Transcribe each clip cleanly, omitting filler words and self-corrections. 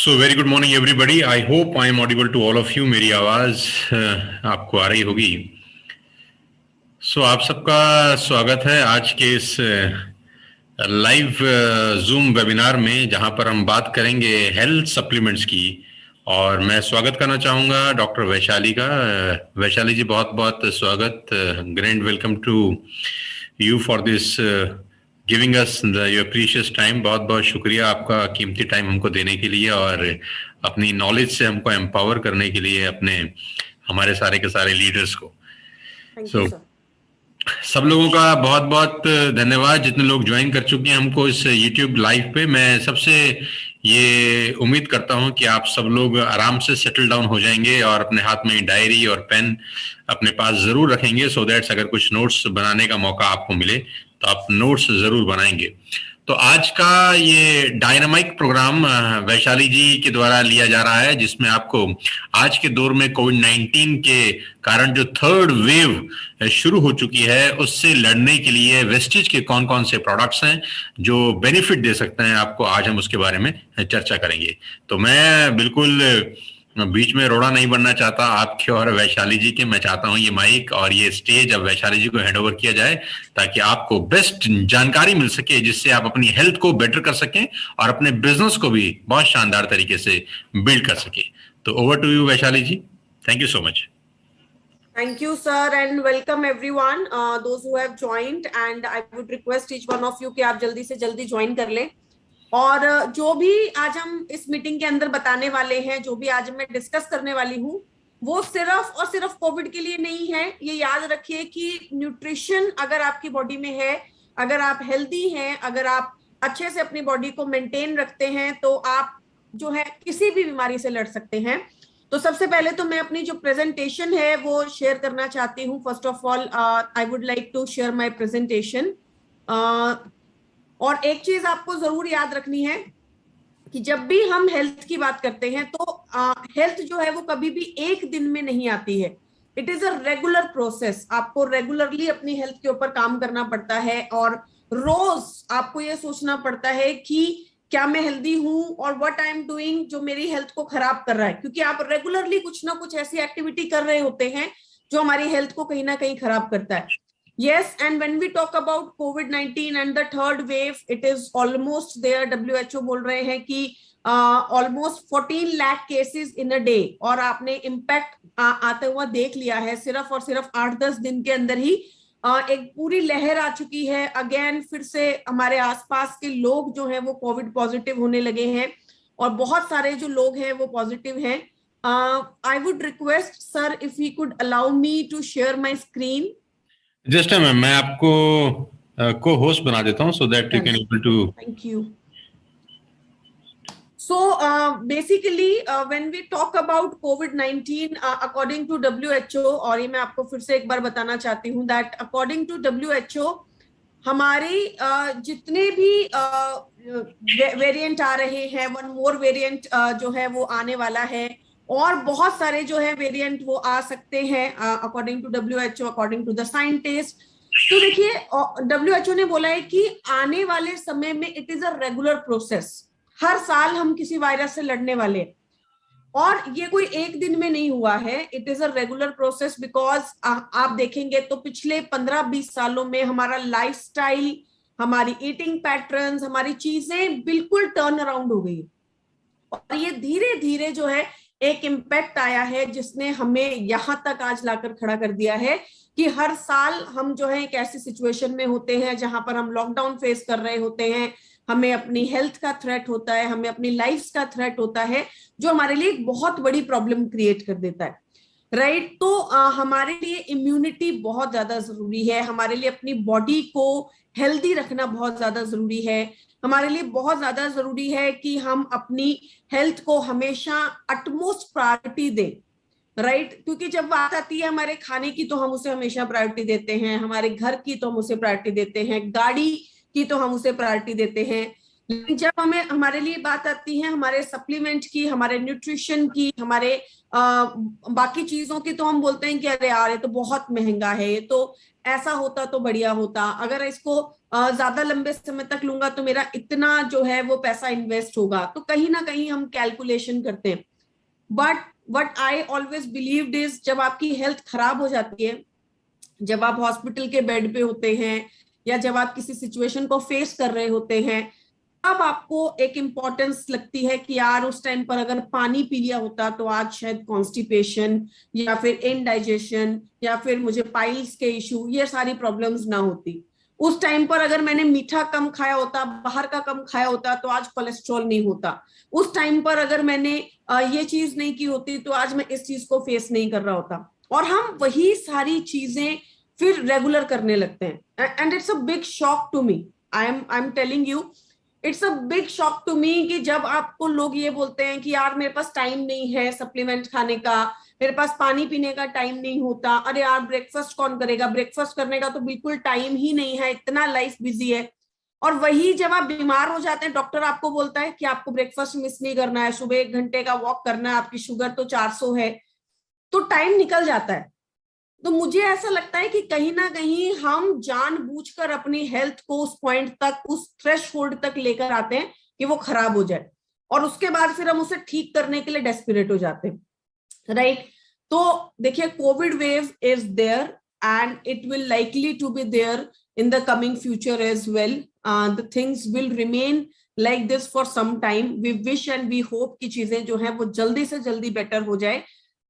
So very good morning everybody. I hope I am audible to all of you. मेरी आवाज आपको आ रही होगी। आप सबका स्वागत है आज के इस लाइव जूम वेबिनार में, जहां पर हम बात करेंगे हेल्थ सप्लीमेंट्स की। और मैं स्वागत करना चाहूंगा डॉक्टर वैशाली का। वैशाली जी, बहुत बहुत स्वागत। Grand welcome to you for this giving us your precious time. बहुत बहुत शुक्रिया आपका कीमती टाइम हमको देने के लिए और अपनी नॉलेज से हमको एम्पावर करने के लिए, अपने हमारे सारे के सारे लीडर्स को। सब लोगों का बहुत बहुत धन्यवाद जितने लोग ज्वाइन कर चुके हैं हमको इस यूट्यूब लाइव पे। मैं सबसे ये उम्मीद करता हूं कि आप सब लोग आराम से सेटल डाउन हो जाएंगे और अपने हाथ में डायरी और पेन अपने पास जरूर रखेंगे, सो दैट्स अगर कुछ नोट्स बनाने का मौका आपको मिले तो आप नोट्स जरूर बनाएंगे। तो आज का ये डायनामिक प्रोग्राम वैशाली जी के द्वारा लिया जा रहा है, जिसमें आपको आज के दौर में कोविड-19 के कारण जो थर्ड वेव शुरू हो चुकी है, उससे लड़ने के लिए वेस्टिज के कौन कौन से प्रोडक्ट्स हैं जो बेनिफिट दे सकते हैं आपको, आज हम उसके बारे में चर्चा करेंगे। तो मैं बिल्कुल बीच में रोड़ा नहीं बनना चाहता आपके और वैशाली जी के। मैं चाहता हूं ये माइक और ये स्टेज अब वैशाली जी को हैंड ओवर किया जाए, ताकि आपको बेस्ट जानकारी मिल सके, जिससे आप अपनी हेल्थ को बेटर कर सकें और अपने बिजनेस को भी बहुत शानदार तरीके से बिल्ड कर सके। तो over to you Vaishali ji. Thank you so much. Thank you, sir, and welcome everyone. Those who have joined, and I would request each one of you कि आप जल्दी से जल्दी ज्वाइन कर लें। और जो भी आज हम इस मीटिंग के अंदर बताने वाले हैं, जो भी आज मैं डिस्कस करने वाली हूँ, वो सिर्फ और सिर्फ कोविड के लिए नहीं है। ये याद रखिए कि न्यूट्रिशन अगर आपकी बॉडी में है, अगर आप हेल्दी हैं, अगर आप अच्छे से अपनी बॉडी को मेंटेन रखते हैं, तो आप जो है किसी भी बीमारी से लड़ सकते हैं। तो सबसे पहले तो मैं अपनी जो प्रेजेंटेशन है वो शेयर करना चाहती हूँ। First of all I would like to share my presentation. और एक चीज आपको जरूर याद रखनी है कि जब भी हम हेल्थ की बात करते हैं तो हेल्थ जो है वो कभी भी एक दिन में नहीं आती है। It is a regular process. आपको रेगुलरली अपनी हेल्थ के ऊपर काम करना पड़ता है और रोज आपको ये सोचना पड़ता है कि क्या मैं हेल्दी हूं और व्हाट आई एम डूइंग जो मेरी हेल्थ को खराब कर रहा है, क्योंकि आप रेगुलरली कुछ ना कुछ ऐसी एक्टिविटी कर रहे होते हैं जो हमारी हेल्थ को कहीं ना कहीं खराब करता है। Yes, and when we talk about COVID-19 and the third wave, it is almost there. WHO बोल रहे हैं कि almost 14 lakh cases in a day, और आपने इम्पैक्ट आते हुआ देख लिया है। सिर्फ और सिर्फ 8-10 दिन के अंदर ही एक पूरी लहर आ चुकी है। अगेन फिर से हमारे आसपास के लोग जो हैं वो कोविड पॉजिटिव होने लगे हैं और बहुत सारे जो लोग हैं वो पॉजिटिव हैं। I would request sir if you could allow me to share my screen. Just ma'am, मैं आपको को होस्ट बना देता हूं, so that you can able to. Thank you. So basically when we talk about COVID-19 according to WHO, और ये मैं आपको फिर से एक बार बताना चाहती हूँ that according to WHO हमारी जितने भी वेरिएंट आ रहे हैं, वन मोर वेरिएंट जो है वो आने वाला है और बहुत सारे जो है वेरिएंट वो आ सकते हैं according to WHO, according to the scientist. तो देखिए WHO ने बोला है कि आने वाले समय में it is a regular process. हर साल हम किसी वायरस से लड़ने वाले, और ये कोई एक दिन में नहीं हुआ है। It is a regular process because आप देखेंगे तो पिछले 15-20 सालों में हमारा लाइफस्टाइल, हमारी ईटिंग पैटर्न्स, हमारी चीजें बिल्कुल टर्न अराउंड हो गई और ये धीरे धीरे जो है एक इम्पैक्ट आया है जिसने हमें यहां तक आज लाकर खड़ा कर दिया है कि हर साल हम जो है एक ऐसी सिचुएशन में होते हैं जहां पर हम लॉकडाउन फेस कर रहे होते हैं, हमें अपनी हेल्थ का थ्रेट होता है, हमें अपनी लाइफ का थ्रेट होता है, जो हमारे लिए एक बहुत बड़ी प्रॉब्लम क्रिएट कर देता है। राइट, तो हमारे लिए इम्यूनिटी बहुत ज्यादा जरूरी है, हमारे लिए अपनी बॉडी को हेल्दी रखना बहुत ज्यादा जरूरी है, हमारे लिए बहुत ज्यादा जरूरी है कि हम अपनी हेल्थ को हमेशा अटमोस्ट प्रायोरिटी दें। राइट, क्योंकि जब बात आती है हमारे खाने की तो हम उसे हमेशा प्रायोरिटी देते हैं, हमारे घर की तो हम उसे प्रायोरिटी देते हैं, गाड़ी की तो हम उसे प्रायोरिटी देते हैं, लेकिन जब हमें हमारे लिए बात आती है हमारे सप्लीमेंट की, हमारे न्यूट्रिशन की, हमारे बाकी चीजों की, तो हम बोलते हैं कि अरे यार ये तो बहुत महंगा है, ये तो ऐसा होता तो बढ़िया होता, अगर इसको ज्यादा लंबे समय तक लूंगा तो मेरा इतना जो है वो पैसा इन्वेस्ट होगा। तो कहीं ना कहीं हम कैलकुलेशन करते हैं। But what I always believed is, जब आपकी हेल्थ खराब हो जाती है, जब आप हॉस्पिटल के बेड पे होते हैं, या जब आप किसी सिचुएशन को फेस कर रहे होते हैं, अब आपको एक इम्पोर्टेंस लगती है कि यार उस टाइम पर अगर पानी पी लिया होता तो आज शायद कॉन्स्टिपेशन या फिर इनडाइजेशन या फिर मुझे पाइल्स के इशू, ये सारी प्रॉब्लम्स ना होती। उस टाइम पर अगर मैंने मीठा कम खाया होता, बाहर का कम खाया होता, तो आज कोलेस्ट्रॉल नहीं होता। उस टाइम पर अगर मैंने ये चीज नहीं की होती तो आज मैं इस चीज को फेस नहीं कर रहा होता। और हम वही सारी चीजें फिर रेगुलर करने लगते हैं। And it's a big shock to me, I am telling you, it's a big shock to me कि जब आपको लोग ये बोलते हैं कि यार मेरे पास टाइम नहीं है सप्लीमेंट खाने का, मेरे पास पानी पीने का टाइम नहीं होता, अरे यार ब्रेकफास्ट कौन करेगा, ब्रेकफास्ट करने का तो बिल्कुल टाइम ही नहीं है, इतना लाइफ बिजी है। और वही जब आप बीमार हो जाते हैं, डॉक्टर आपको बोलता है कि आपको ब्रेकफास्ट मिस नहीं करना है, सुबह 1 घंटे का वॉक करना है, आपकी शुगर तो 400 है, तो टाइम निकल जाता है। तो मुझे ऐसा लगता है कि कहीं ना कहीं हम जानबूझकर अपनी हेल्थ को उस पॉइंट तक, उस थ्रेशहोल्ड तक लेकर आते हैं कि वो खराब हो जाए, और उसके बाद फिर हम उसे ठीक करने के लिए डेस्परेट हो जाते हैं, राइट। तो देखिए, COVID wave is there and it will likely to be there in the coming future as well. The things will remain like this for some time. We wish and we hope कि चीजें जो है वो जल्दी से जल्दी better हो जाए,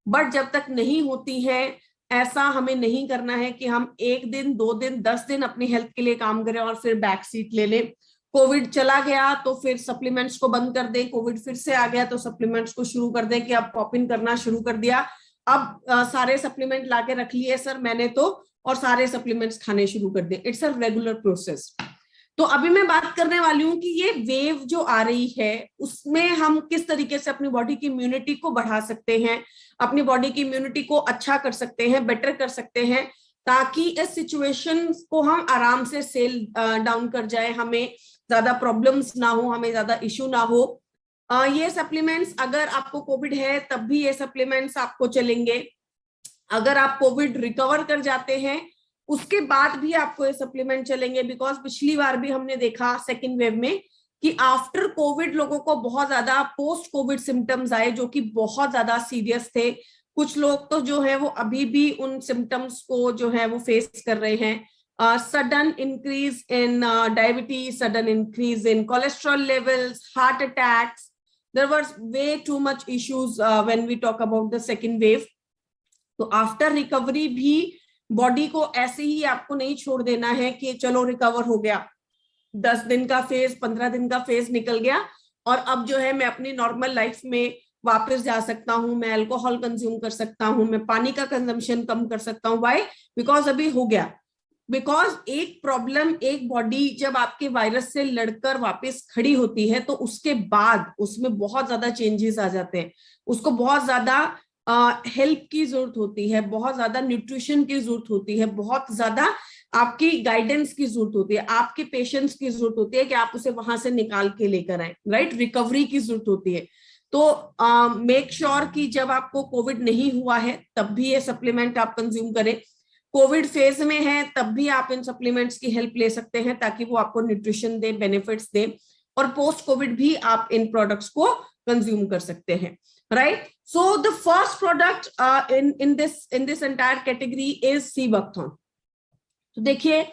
बट जब तक नहीं होती है, ऐसा हमें नहीं करना है कि हम 1 दिन 2 दिन 10 दिन अपनी हेल्थ के लिए काम करें और फिर बैक सीट ले लें। कोविड चला गया तो फिर सप्लीमेंट्स को बंद कर दें, कोविड फिर से आ गया तो सप्लीमेंट्स को शुरू कर दें कि अब पॉप इन करना शुरू कर दिया, अब सारे सप्लीमेंट लाके रख लिए सर मैंने तो, और सारे सप्लीमेंट्स खाने शुरू कर दिए। It's a regular process. तो अभी मैं बात करने वाली हूँ कि ये वेव जो आ रही है उसमें हम किस तरीके से अपनी बॉडी की इम्यूनिटी को बढ़ा सकते हैं, अपनी बॉडी की इम्यूनिटी को अच्छा कर सकते हैं, बेटर कर सकते हैं, ताकि इस सिचुएशन को हम आराम से सेल डाउन कर जाए, हमें ज्यादा प्रॉब्लम्स ना हो, हमें ज्यादा इश्यू ना हो। ये सप्लीमेंट्स, अगर आपको कोविड है तब भी ये सप्लीमेंट्स आपको चलेंगे, अगर आप कोविड रिकवर कर जाते हैं उसके बाद भी आपको ये सप्लीमेंट चलेंगे। बिकॉज पिछली बार भी हमने देखा सेकेंड वेव में कि आफ्टर कोविड लोगों को बहुत ज्यादा पोस्ट कोविड सिम्टम्स आए जो कि बहुत ज्यादा सीरियस थे। कुछ लोग तो जो है वो अभी भी उन सिम्टम्स को जो है वो फेस कर रहे हैं। Sudden increase in diabetes, sudden increase in cholesterol levels, heart attacks, there were way too much issues when we talk about the second wave. तो आफ्टर रिकवरी भी बॉडी को ऐसे ही आपको नहीं छोड़ देना है कि चलो रिकवर हो गया, 10 दिन का फेज, 15 दिन का फेज निकल गया और अब जो है मैं अपनी नॉर्मल लाइफ में वापस जा सकता हूँ, मैं अल्कोहल कंज्यूम कर सकता हूँ, मैं पानी का कंजम्पशन कम कर सकता हूँ। व्हाई? बिकॉज अभी हो गया। बिकॉज एक प्रॉब्लम, एक बॉडी जब आपके वायरस से लड़कर वापस खड़ी होती है तो उसके बाद उसमें बहुत ज्यादा चेंजेस आ जाते हैं, उसको बहुत ज्यादा हेल्प की जरूरत होती है, बहुत ज्यादा न्यूट्रिशन की जरूरत होती है, बहुत ज्यादा आपकी गाइडेंस की जरूरत होती है, आपके पेशेंस की जरूरत होती है कि आप उसे वहां से निकाल के लेकर आए, राइट। रिकवरी की जरूरत होती है। तो मेक श्योर कि जब आपको कोविड नहीं हुआ है तब भी ये सप्लीमेंट आप कंज्यूम करें, कोविड फेज में है तब भी आप इन सप्लीमेंट्स की हेल्प ले सकते हैं ताकि वो आपको न्यूट्रिशन दे, बेनिफिट्स दे, और पोस्ट कोविड भी आप इन प्रोडक्ट्स को कंज्यूम कर सकते हैं, right. So the first product in this entire category is Seabuckthorn। तो देखिए,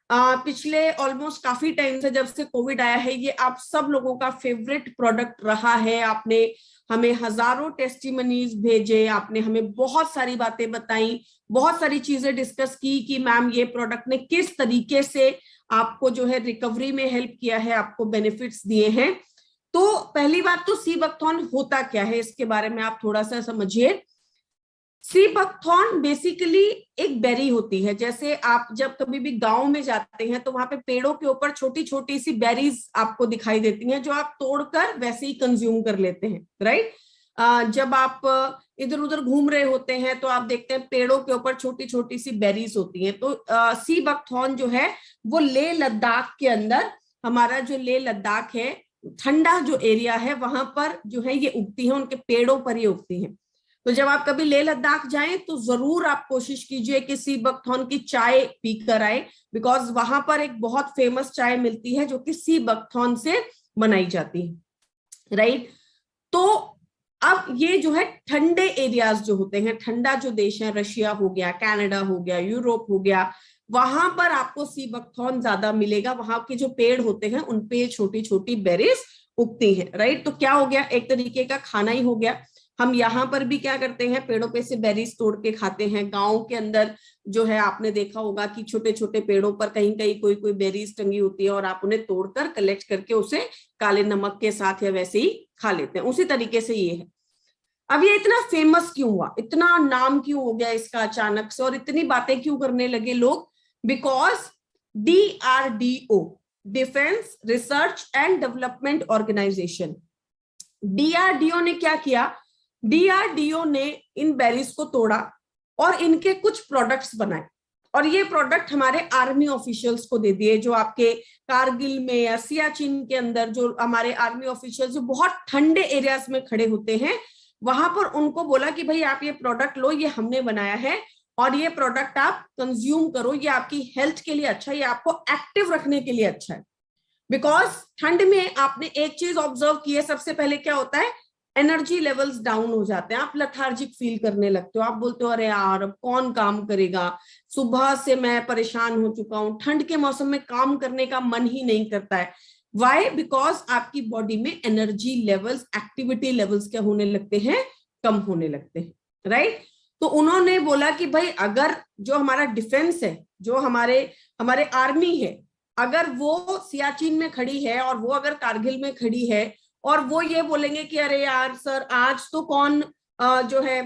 पिछले ऑलमोस्ट काफी टाइम से जब से कोविड आया है ये आप सब लोगों का फेवरेट प्रोडक्ट रहा है। आपने हमें हजारों टेस्टिमनीज भेजे, आपने हमें बहुत सारी बातें बताई, बहुत सारी चीजें डिस्कस की कि मैम ये प्रोडक्ट ने किस तरीके से आपको जो है रिकवरी में हेल्प किया है, आपको बेनिफिट्स दिए हैं। तो पहली बात तो सीबकथॉर्न होता क्या है इसके बारे में आप थोड़ा सा समझिए। सीबकथॉर्न बेसिकली एक बेरी होती है। जैसे आप जब कभी भी गांव में जाते हैं तो वहां पे पेड़ों के ऊपर छोटी छोटी सी बेरीज आपको दिखाई देती हैं जो आप तोड़कर वैसे ही कंज्यूम कर लेते हैं, राइट। जब आप इधर उधर घूम रहे होते हैं तो आप देखते हैं पेड़ों के ऊपर छोटी छोटी सी बेरीज होती हैं। तो सीबकथॉर्न जो है वो लेह लद्दाख के अंदर हमारा जो लेह लद्दाख है, ठंडा जो एरिया है, वहां पर जो है ये उगती है, उनके पेड़ों पर ये उगती है। तो जब आप कभी लेह लद्दाख जाएं तो जरूर आप कोशिश कीजिए कि सी बकथॉर्न की चाय पी कर आए, बिकॉज वहां पर एक बहुत फेमस चाय मिलती है जो कि सी बकथॉर्न से बनाई जाती है, राइट। तो अब ये जो है ठंडे एरियाज जो होते हैं, ठंडा जो देश है, रशिया हो गया, कनाडा हो गया, यूरोप हो गया, वहां पर आपको सी बकथॉर्न ज्यादा मिलेगा। वहां के जो पेड़ होते हैं उन पे छोटी छोटी बेरीज उगती हैं, राइट। तो क्या हो गया, एक तरीके का खाना ही हो गया। हम यहाँ पर भी क्या करते हैं, पेड़ों पे से बेरीज तोड़ के खाते हैं। गाँव के अंदर जो है आपने देखा होगा कि छोटे छोटे पेड़ों पर कहीं कहीं कोई कोई बेरीज टंगी होती है और आप उन्हें तोड़कर कलेक्ट करके उसे काले नमक के साथ या वैसे ही खा लेते हैं। उसी तरीके से ये है। अब ये इतना फेमस क्यों हुआ, इतना नाम क्यों हो गया इसका अचानक से, और इतनी बातें क्यों करने लगे लोग? Because DRDO, defence research and development organisation, DRDO ने क्या किया, DRDO ने इन बेरीज को तोड़ा और इनके कुछ प्रोडक्ट्स बनाए, और ये प्रोडक्ट हमारे आर्मी ऑफिशियल्स को दे दिए, जो आपके कारगिल में या सियाचिन के अंदर जो हमारे आर्मी ऑफिशियल्स जो बहुत ठंडे एरियाज में खड़े होते हैं, वहां पर उनको बोला कि भाई आप ये प्रोडक्ट लो, ये हमने बनाया है और ये प्रोडक्ट आप कंज्यूम करो, ये आपकी हेल्थ के लिए अच्छा है, ये आपको एक्टिव रखने के लिए अच्छा है। बिकॉज ठंड में आपने एक चीज ऑब्जर्व की है, सबसे पहले क्या होता है, एनर्जी लेवल्स डाउन हो जाते हैं, आप लेथार्जिक फील करने लगते हो, आप बोलते हो अरे यार अब कौन काम करेगा, सुबह से मैं परेशान हो चुका हूं, ठंड के मौसम में काम करने का मन ही नहीं करता है। वाई? बिकॉज आपकी बॉडी में एनर्जी लेवल्स, एक्टिविटी लेवल्स क्या होने लगते हैं, कम होने लगते हैं, राइट। तो उन्होंने बोला कि भाई अगर जो हमारा डिफेंस है, जो हमारे आर्मी है, अगर वो सियाचिन में खड़ी है और वो अगर कारगिल में खड़ी है और वो ये बोलेंगे कि अरे यार सर आज तो कौन जो है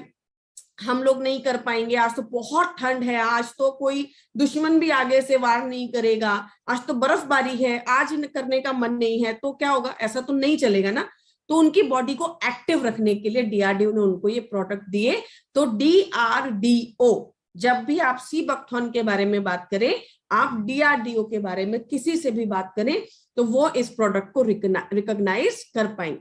हम लोग नहीं कर पाएंगे, आज तो बहुत ठंड है, आज तो कोई दुश्मन भी आगे से वार नहीं करेगा, आज तो बर्फबारी है, आज करने का मन नहीं है, तो क्या होगा, ऐसा तो नहीं चलेगा ना। तो उनकी बॉडी को एक्टिव रखने के लिए DRDO ने उनको ये प्रोडक्ट दिए। तो DRDO, जब भी आप सी बकथॉर्न के बारे में बात करें, आप DRDO के बारे में किसी से भी बात करें तो वो इस प्रोडक्ट को रिकॉग्नाइज कर पाएंगे।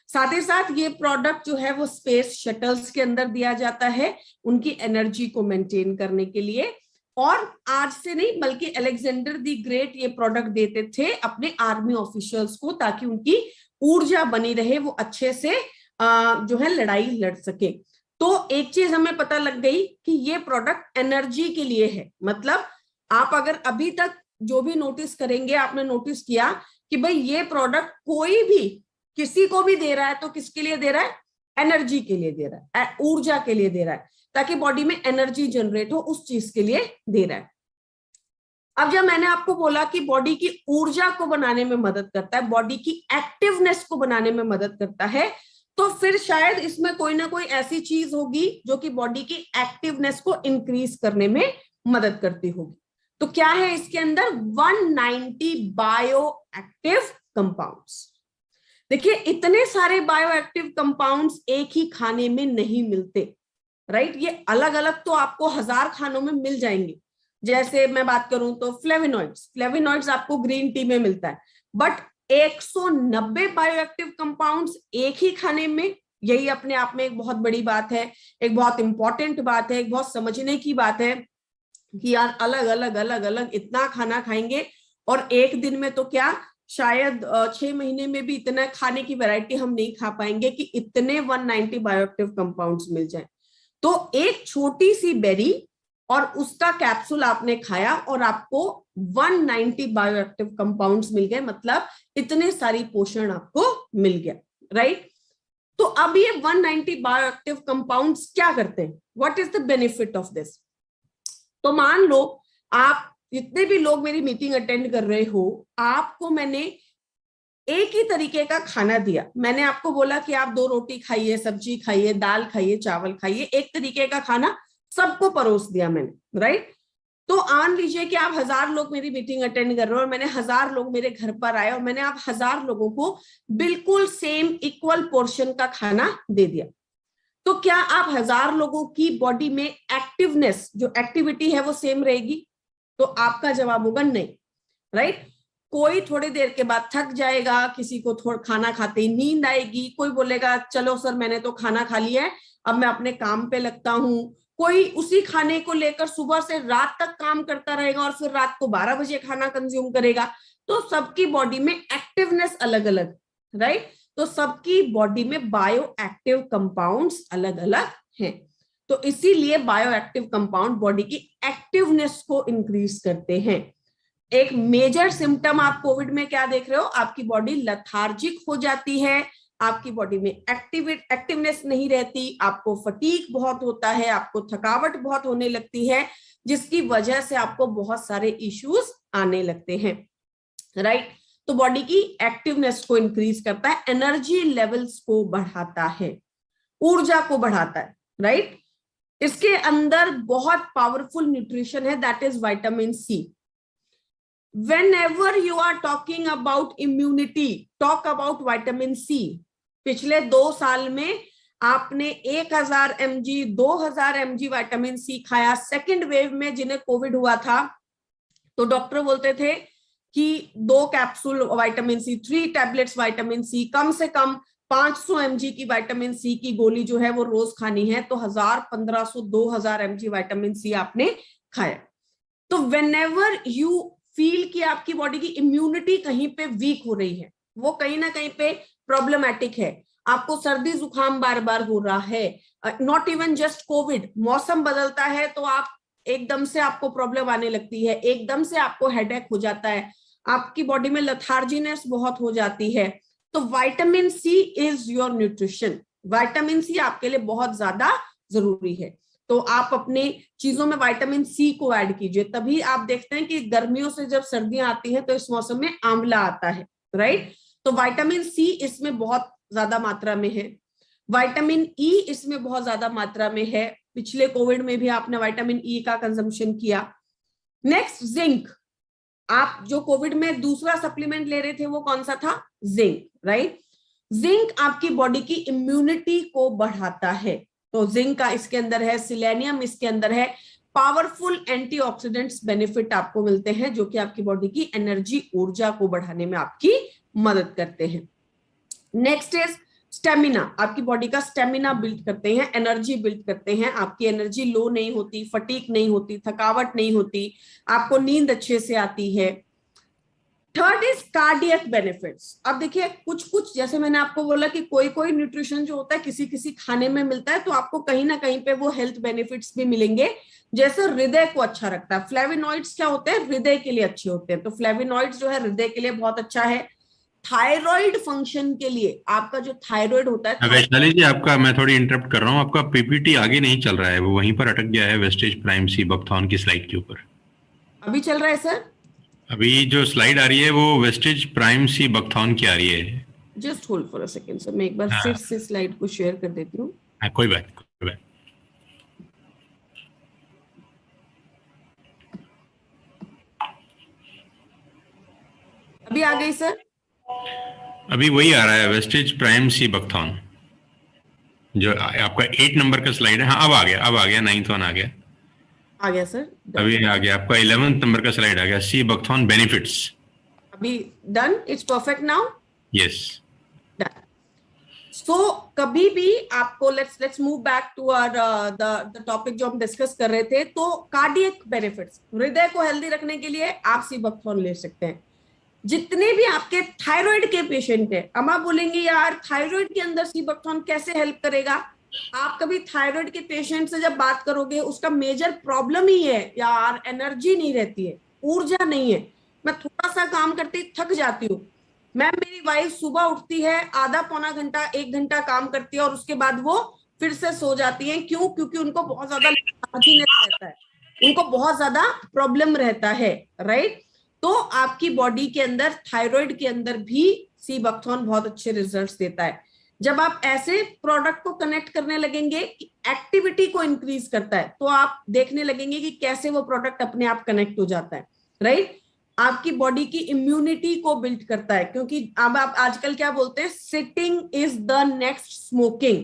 साथ ही साथ ये प्रोडक्ट जो है वो स्पेस शटल्स के अंदर दिया जाता है उनकी एनर्जी को मेंटेन करने के लिए। और आज से नहीं बल्कि अलेक्जेंडर द ग्रेट ये प्रोडक्ट देते थे अपने आर्मी ऑफिशियल्स को, ताकि उनकी ऊर्जा बनी रहे, वो अच्छे से जो है लड़ाई लड़ सके। तो एक चीज हमें पता लग गई कि ये प्रोडक्ट एनर्जी के लिए है। मतलब आप अगर अभी तक जो भी नोटिस करेंगे, आपने नोटिस किया कि भाई ये प्रोडक्ट कोई भी किसी को भी दे रहा है तो किसके लिए दे रहा है, एनर्जी के लिए दे रहा है, ऊर्जा के लिए दे रहा है, ताकि बॉडी में एनर्जी जनरेट हो, उस चीज के लिए दे रहा है। अब जब मैंने आपको बोला कि बॉडी की ऊर्जा को बनाने में मदद करता है, बॉडी की एक्टिवनेस को बनाने में मदद करता है, तो फिर शायद इसमें कोई ना कोई ऐसी चीज होगी जो कि बॉडी की एक्टिवनेस को इंक्रीज करने में मदद करती होगी। तो क्या है इसके अंदर, 190 बायो एक्टिव कंपाउंड्स। देखिए इतने सारे बायो एक्टिव कंपाउंड्स एक ही खाने में नहीं मिलते, राइट। ये अलग अलग तो आपको 1000 खानों में मिल जाएंगे। जैसे मैं बात करूं तो फ्लेविनॉइड्स आपको ग्रीन टी में मिलता है, बट 190 बायो एक्टिव कंपाउंड्स एक ही खाने में, यही अपने आप में एक बहुत बड़ी बात है, एक बहुत इंपॉर्टेंट बात है, एक बहुत समझने की बात है कि यार अलग अलग इतना खाना खाएंगे और एक दिन में तो क्या शायद 6 महीने में भी इतना खाने की वैरायटी हम नहीं खा पाएंगे कि इतने 190 बायोएक्टिव कंपाउंड्स मिल जाए। तो एक छोटी सी बेरी और उसका कैप्सूल आपने खाया और आपको 190 बायोएक्टिव कंपाउंड्स मिल गए, मतलब इतने सारी पोषण आपको मिल गया, राइट। तो अब ये 190 बायोएक्टिव कंपाउंड्स क्या करते हैं, what is the benefit of this. तो मान लो आप जितने भी लोग मेरी मीटिंग अटेंड कर रहे हो, आपको मैंने एक ही तरीके का खाना दिया, मैंने आपको बोला कि आप 2 रोटी खाइए, सब्जी खाइए, दाल खाइए, चावल खाइए, एक तरीके का खाना सबको परोस दिया मैंने, राइट। तो मान लीजिए कि आप 1000 लोग मेरी मीटिंग अटेंड कर रहे हो और मैंने 1000 लोग मेरे घर पर आए और मैंने आप 1000 लोगों को बिल्कुल सेम इक्वल पोर्शन का खाना दे दिया। तो क्या आप 1000 लोगों की बॉडी में एक्टिवनेस, जो एक्टिविटी है वो सेम रहेगी? तो आपका जवाब होगा नहीं, राइट। कोई थोड़ी देर के बाद थक जाएगा, किसी को थोड़ा खाना खाते ही नींद आएगी, कोई बोलेगा चलो सर मैंने तो खाना खा लिया है, अब मैं अपने काम पे लगता हूँ, कोई उसी खाने को लेकर सुबह से रात तक काम करता रहेगा और फिर रात को 12 बजे खाना कंज्यूम करेगा। तो सबकी बॉडी में एक्टिवनेस अलग अलग, राइट। तो सबकी बॉडी में बायो एक्टिव कंपाउंड्स अलग अलग हैं। तो इसीलिए बायो एक्टिव कंपाउंड बॉडी की एक्टिवनेस को इंक्रीज करते हैं। एक मेजर सिम्टम आप कोविड में क्या देख रहे हो, आपकी बॉडी लथार्जिक हो जाती है, आपकी बॉडी में एक्टिवनेस नहीं रहती, आपको फटीग बहुत होता है, आपको थकावट बहुत होने लगती है, जिसकी वजह से आपको बहुत सारे इश्यूज आने लगते हैं, राइट। तो बॉडी की एक्टिवनेस को इंक्रीज करता है, एनर्जी लेवल्स को बढ़ाता है, ऊर्जा को बढ़ाता है, राइट। इसके अंदर बहुत पावरफुल न्यूट्रिशन है, that is vitamin C. Whenever you are talking about immunity, talk about vitamin C। पिछले 2 साल में आपने 1000 mg 2000 mg विटामिन सी खाया। सेकेंड वेव में जिन्हें कोविड हुआ था तो डॉक्टर बोलते थे कि 2 capsule vitamin C, 3 tablets vitamin C, कम से कम 500 mg की विटामिन सी की गोली जो है वो रोज खानी है। तो 1000, 1500, 2000 mg विटामिन सी आपने खाया। तो whenever you फील कि आपकी बॉडी की इम्यूनिटी कहीं पे वीक हो रही है, वो कहीं ना कहीं पे प्रॉब्लमैटिक है, आपको सर्दी जुकाम बार बार हो रहा है, नॉट इवन जस्ट कोविड, मौसम बदलता है तो आप एकदम से आपको प्रॉब्लम आने लगती है, एकदम से आपको हेडेक हो जाता है, आपकी बॉडी में लथार्जीनेस बहुत हो जाती है, तो vitamin C is your nutrition. Vitamin C आपके लिए बहुत ज्यादा जरूरी है। तो आप अपने चीजों में विटामिन सी को ऐड कीजिए। तभी आप देखते हैं कि गर्मियों से जब सर्दियां आती हैं तो इस मौसम में आंवला आता है, राइट। तो विटामिन सी इसमें बहुत ज्यादा मात्रा में है, विटामिन ई इसमें बहुत ज्यादा मात्रा में है। पिछले कोविड में भी आपने विटामिन ई का कंजम्पशन किया। Next, zinc. आप जो कोविड में दूसरा सप्लीमेंट ले रहे थे वो कौन सा था, जिंक, राइट। जिंक आपकी बॉडी की इम्यूनिटी को बढ़ाता है। तो जिंक का इसके अंदर है, सिलेनियम इसके अंदर है, पावरफुल एंटीऑक्सीडेंट्स बेनिफिट आपको मिलते हैं जो कि आपकी बॉडी की एनर्जी, ऊर्जा को बढ़ाने में आपकी मदद करते हैं। Next is stamina. आपकी बॉडी का स्टेमिना बिल्ड करते हैं, एनर्जी बिल्ड करते हैं, आपकी एनर्जी लो नहीं होती, फटीग नहीं होती, थकावट नहीं होती, आपको नींद अच्छे से आती है। Third is cardiac benefits. अब देखिए कुछ कुछ, जैसे मैंने आपको बोला कि कोई कोई न्यूट्रिशन जो होता है किसी किसी खाने में मिलता है, तो आपको कहीं ना कहीं पे वो हेल्थ बेनिफिट्स भी मिलेंगे। जैसे हृदय को अच्छा रखता है, फ्लेविनॉइड्स क्या होते हैं, हृदय के लिए अच्छे होते हैं, तो फ्लेविनॉइड्स जो है हृदय के लिए बहुत अच्छा है। थायराइड फंक्शन के लिए, आपका जो थायराइड होता है, वैशाली जी आपका, मैं थोड़ी इंटरप्ट कर रहा हूँ, आपका पीपीटी आगे नहीं चल रहा है, वो वहीं पर अटक गया है वेस्टेज प्राइम सी बकथॉर्न की स्लाइड के ऊपर। अभी चल रहा है सर? अभी जो स्लाइड आ रही है वो वेस्टेज प्राइम सी बकथॉर्न की आ रही है। Just hold for a second sir, मैं एक बार फिर से स्लाइड को शेयर कर देती हूँ। कोई बात, कोई बात। अभी आ गई सर? अभी वही आ रहा है, वेस्टेज प्राइम सी बकथॉर्न, जो आपका 8 नंबर का स्लाइड है। हाँ अब आ गया, अब आ गया, 9th वन आ गया, आ गया सर। अभी आ गया आपका 11th नंबर का स्लाइड आ गया, सी बकथॉर्न बेनिफिट्स। अभी done, it's perfect now. Yes done. So कभी भी आपको let's move back to the topic जो हम डिस्कस कर रहे थे। तो कार्डियक बेनिफिट्स, हृदय को हेल्दी रखने के लिए आप सी बकथॉर्न ले सकते हैं। जितने भी आपके थायराइड के पेशेंट है, अब आप बोलेंगे यार थायराइड के अंदर सी बकथॉर्न कैसे हेल्प करेगा। आप कभी थायराइड के पेशेंट से जब बात करोगे, उसका मेजर प्रॉब्लम ही है यार एनर्जी नहीं रहती है, ऊर्जा नहीं है, मैं थोड़ा सा काम करती थक जाती हूँ। मैम मेरी वाइफ सुबह उठती है, आधा पौना घंटा 1 घंटा काम करती है और उसके बाद वो फिर से सो जाती है। क्यों? क्योंकि उनको बहुत ज्यादा रहता है, उनको बहुत ज्यादा प्रॉब्लम रहता है, राइट। तो आपकी बॉडी के अंदर, थायराइड के अंदर भी सी बकथॉर्न बहुत अच्छे रिजल्ट्स देता है। जब आप ऐसे प्रोडक्ट को कनेक्ट करने लगेंगे, एक्टिविटी को इंक्रीज करता है, तो आप देखने लगेंगे कि कैसे वो प्रोडक्ट अपने आप कनेक्ट हो जाता है, राइट। आपकी बॉडी की इम्यूनिटी को बिल्ड करता है, क्योंकि अब आप आजकल क्या बोलते हैं, sitting is the next smoking.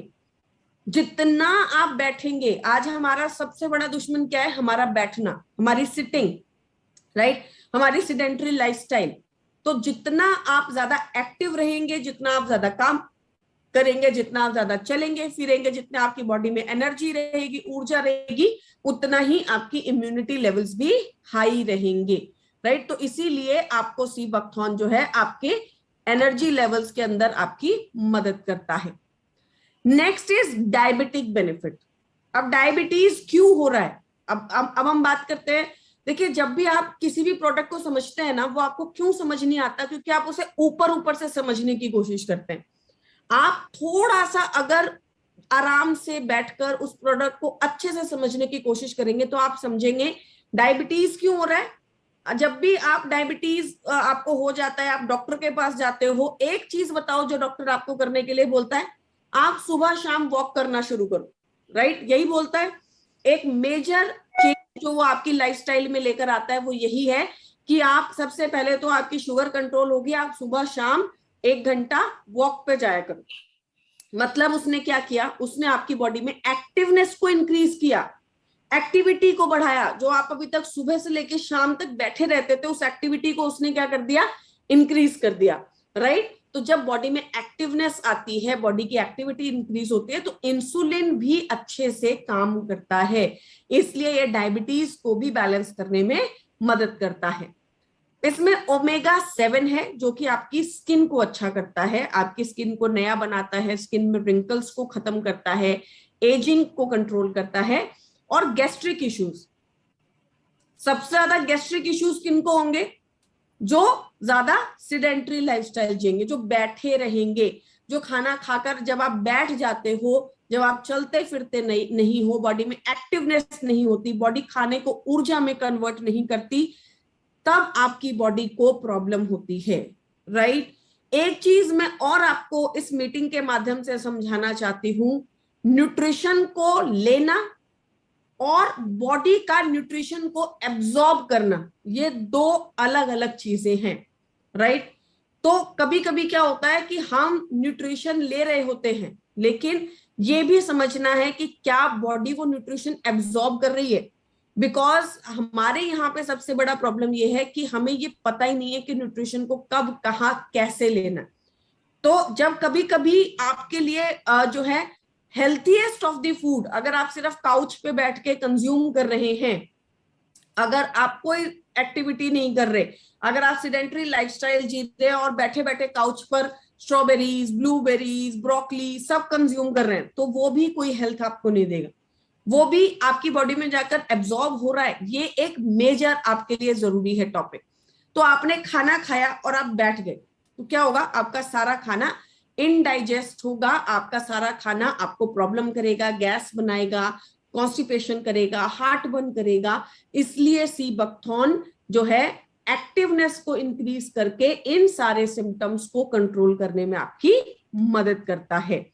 जितना आप बैठेंगे, आज हमारा सबसे बड़ा दुश्मन क्या है, हमारा बैठना, हमारी सिटिंग, राइट, हमारी सिडेंटरी लाइफस्टाइल। तो जितना आप ज्यादा एक्टिव रहेंगे, जितना आप ज्यादा काम करेंगे, जितना आप ज्यादा चलेंगे फिरेंगे, जितना आपकी बॉडी में एनर्जी रहेगी, ऊर्जा रहेगी, उतना ही आपकी इम्यूनिटी लेवल्स भी हाई रहेंगे, राइट। तो इसीलिए आपको सी बकथॉर्न जो है आपके एनर्जी लेवल्स के अंदर आपकी मदद करता है। Next is diabetic benefit. अब डायबिटीज क्यों हो रहा है, अब हम बात करते हैं। देखिए, जब भी आप किसी भी प्रोडक्ट को समझते हैं ना, वो आपको क्यों समझ नहीं आता, क्योंकि आप उसे ऊपर ऊपर से समझने की कोशिश करते हैं। आप थोड़ा सा अगर आराम से बैठकर उस प्रोडक्ट को अच्छे से समझने की कोशिश करेंगे तो आप समझेंगे डायबिटीज क्यों हो रहा है। जब भी आप डायबिटीज आपको हो जाता है, आप डॉक्टर के पास जाते हो, एक चीज बताओ जो डॉक्टर आपको करने के लिए बोलता है, आप सुबह शाम वॉक करना शुरू करो, राइट, यही बोलता है। एक मेजर चेंज जो वो आपकी लाइफस्टाइल में लेकर आता है वो यही है कि आप सबसे पहले तो आपकी शुगर कंट्रोल होगी, आप सुबह शाम 1 घंटा वॉक पे जाया करो। मतलब उसने क्या किया, उसने आपकी बॉडी में एक्टिवनेस को इंक्रीज किया, एक्टिविटी को बढ़ाया। जो आप अभी तक सुबह से लेकर शाम तक बैठे रहते थे, उस एक्टिविटी को उसने क्या कर दिया, इंक्रीज कर दिया, राइट। तो जब बॉडी में एक्टिवनेस आती है, बॉडी की एक्टिविटी इंक्रीज होती है, तो इंसुलिन भी अच्छे से काम करता है, इसलिए ये डायबिटीज को भी बैलेंस करने में मदद करता है। इसमें ओमेगा 7 है जो कि आपकी स्किन को अच्छा करता है, आपकी स्किन को नया बनाता है, स्किन में रिंकल्स को खत्म करता है, एजिंग को कंट्रोल करता है। और गैस्ट्रिक इश्यूज, सबसे ज्यादा गैस्ट्रिक इश्यूज किनको होंगे, जो ज्यादा सिडेंटरी लाइफस्टाइल जिएंगे, जो बैठे रहेंगे, जो खाना खाकर जब आप बैठ जाते हो, जब आप चलते फिरते नहीं हो, बॉडी में एक्टिवनेस नहीं होती, बॉडी खाने को ऊर्जा में कन्वर्ट नहीं करती, तब आपकी बॉडी को प्रॉब्लम होती है, राइट। एक चीज मैं और आपको इस मीटिंग के माध्यम से समझाना चाहती हूं, न्यूट्रिशन को लेना और बॉडी का न्यूट्रिशन को एब्जॉर्ब करना, ये दो अलग अलग चीजें हैं, राइट। तो कभी कभी क्या होता है कि हम न्यूट्रिशन ले रहे होते हैं, लेकिन ये भी समझना है कि क्या बॉडी वो न्यूट्रिशन एब्जॉर्ब कर रही है। बिकॉज हमारे यहाँ पे सबसे बड़ा प्रॉब्लम ये है कि हमें ये पता ही नहीं है कि न्यूट्रिशन को कब, कहाँ, कैसे लेना। तो जब कभी कभी आपके लिए जो है हेल्थीएस्ट ऑफ द फूड, अगर आप सिर्फ काउच पे बैठ के कंज्यूम कर रहे हैं, अगर आप कोई एक्टिविटी नहीं कर रहे, अगर आप सिडेंटरी लाइफस्टाइल जी रहे हैं और बैठे बैठे काउच पर स्ट्रॉबेरीज, ब्लूबेरीज, ब्रोकली सब कंज्यूम कर रहे हैं, तो वो भी कोई हेल्थ आपको नहीं देगा, वो भी आपकी बॉडी में जाकर एब्जॉर्ब हो रहा है। ये एक मेजर आपके लिए जरूरी है टॉपिक। तो आपने खाना खाया और आप बैठ गए, तो क्या होगा, आपका सारा खाना इनडाइजेस्ट होगा, आपका सारा खाना आपको प्रॉब्लम करेगा, गैस बनाएगा, कॉन्स्टिपेशन करेगा, हार्ट बर्न करेगा। इसलिए सी बकथॉर्न जो है एक्टिवनेस को इंक्रीज करके इन सारे सिम्टम्स को कंट्रोल करने में आपकी मदद करता है।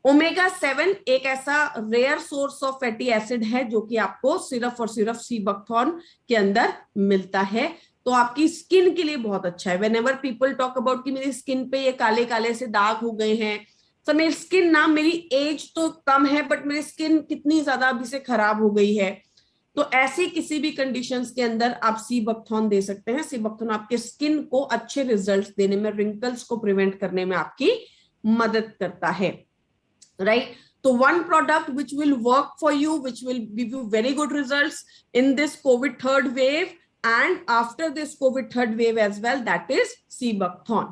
ओमेगा 7 एक ऐसा rare source of fatty acid है जो कि आपको सिर्फ और सिर्फ सी बकथॉर्न के अंदर मिलता है, तो आपकी स्किन के लिए बहुत अच्छा है। व्हेनेवर पीपल टॉक अबाउट कि मेरी स्किन पे ये काले काले से दाग हो गए हैं, तो मेरी स्किन ना, मेरी एज तो कम है बट मेरी स्किन कितनी ज्यादा अभी से खराब हो गई है, तो ऐसी किसी भी कंडीशंस के अंदर आप सी बकथॉर्न दे सकते हैं। सी बकथॉर्न आपके स्किन को अच्छे रिजल्ट्स देने में, रिंकल्स को प्रिवेंट करने में आपकी मदद करता है, right. So one product which will work for you, which will give you very good results in this COVID third wave and after this COVID third wave as well, that is Sebucthon.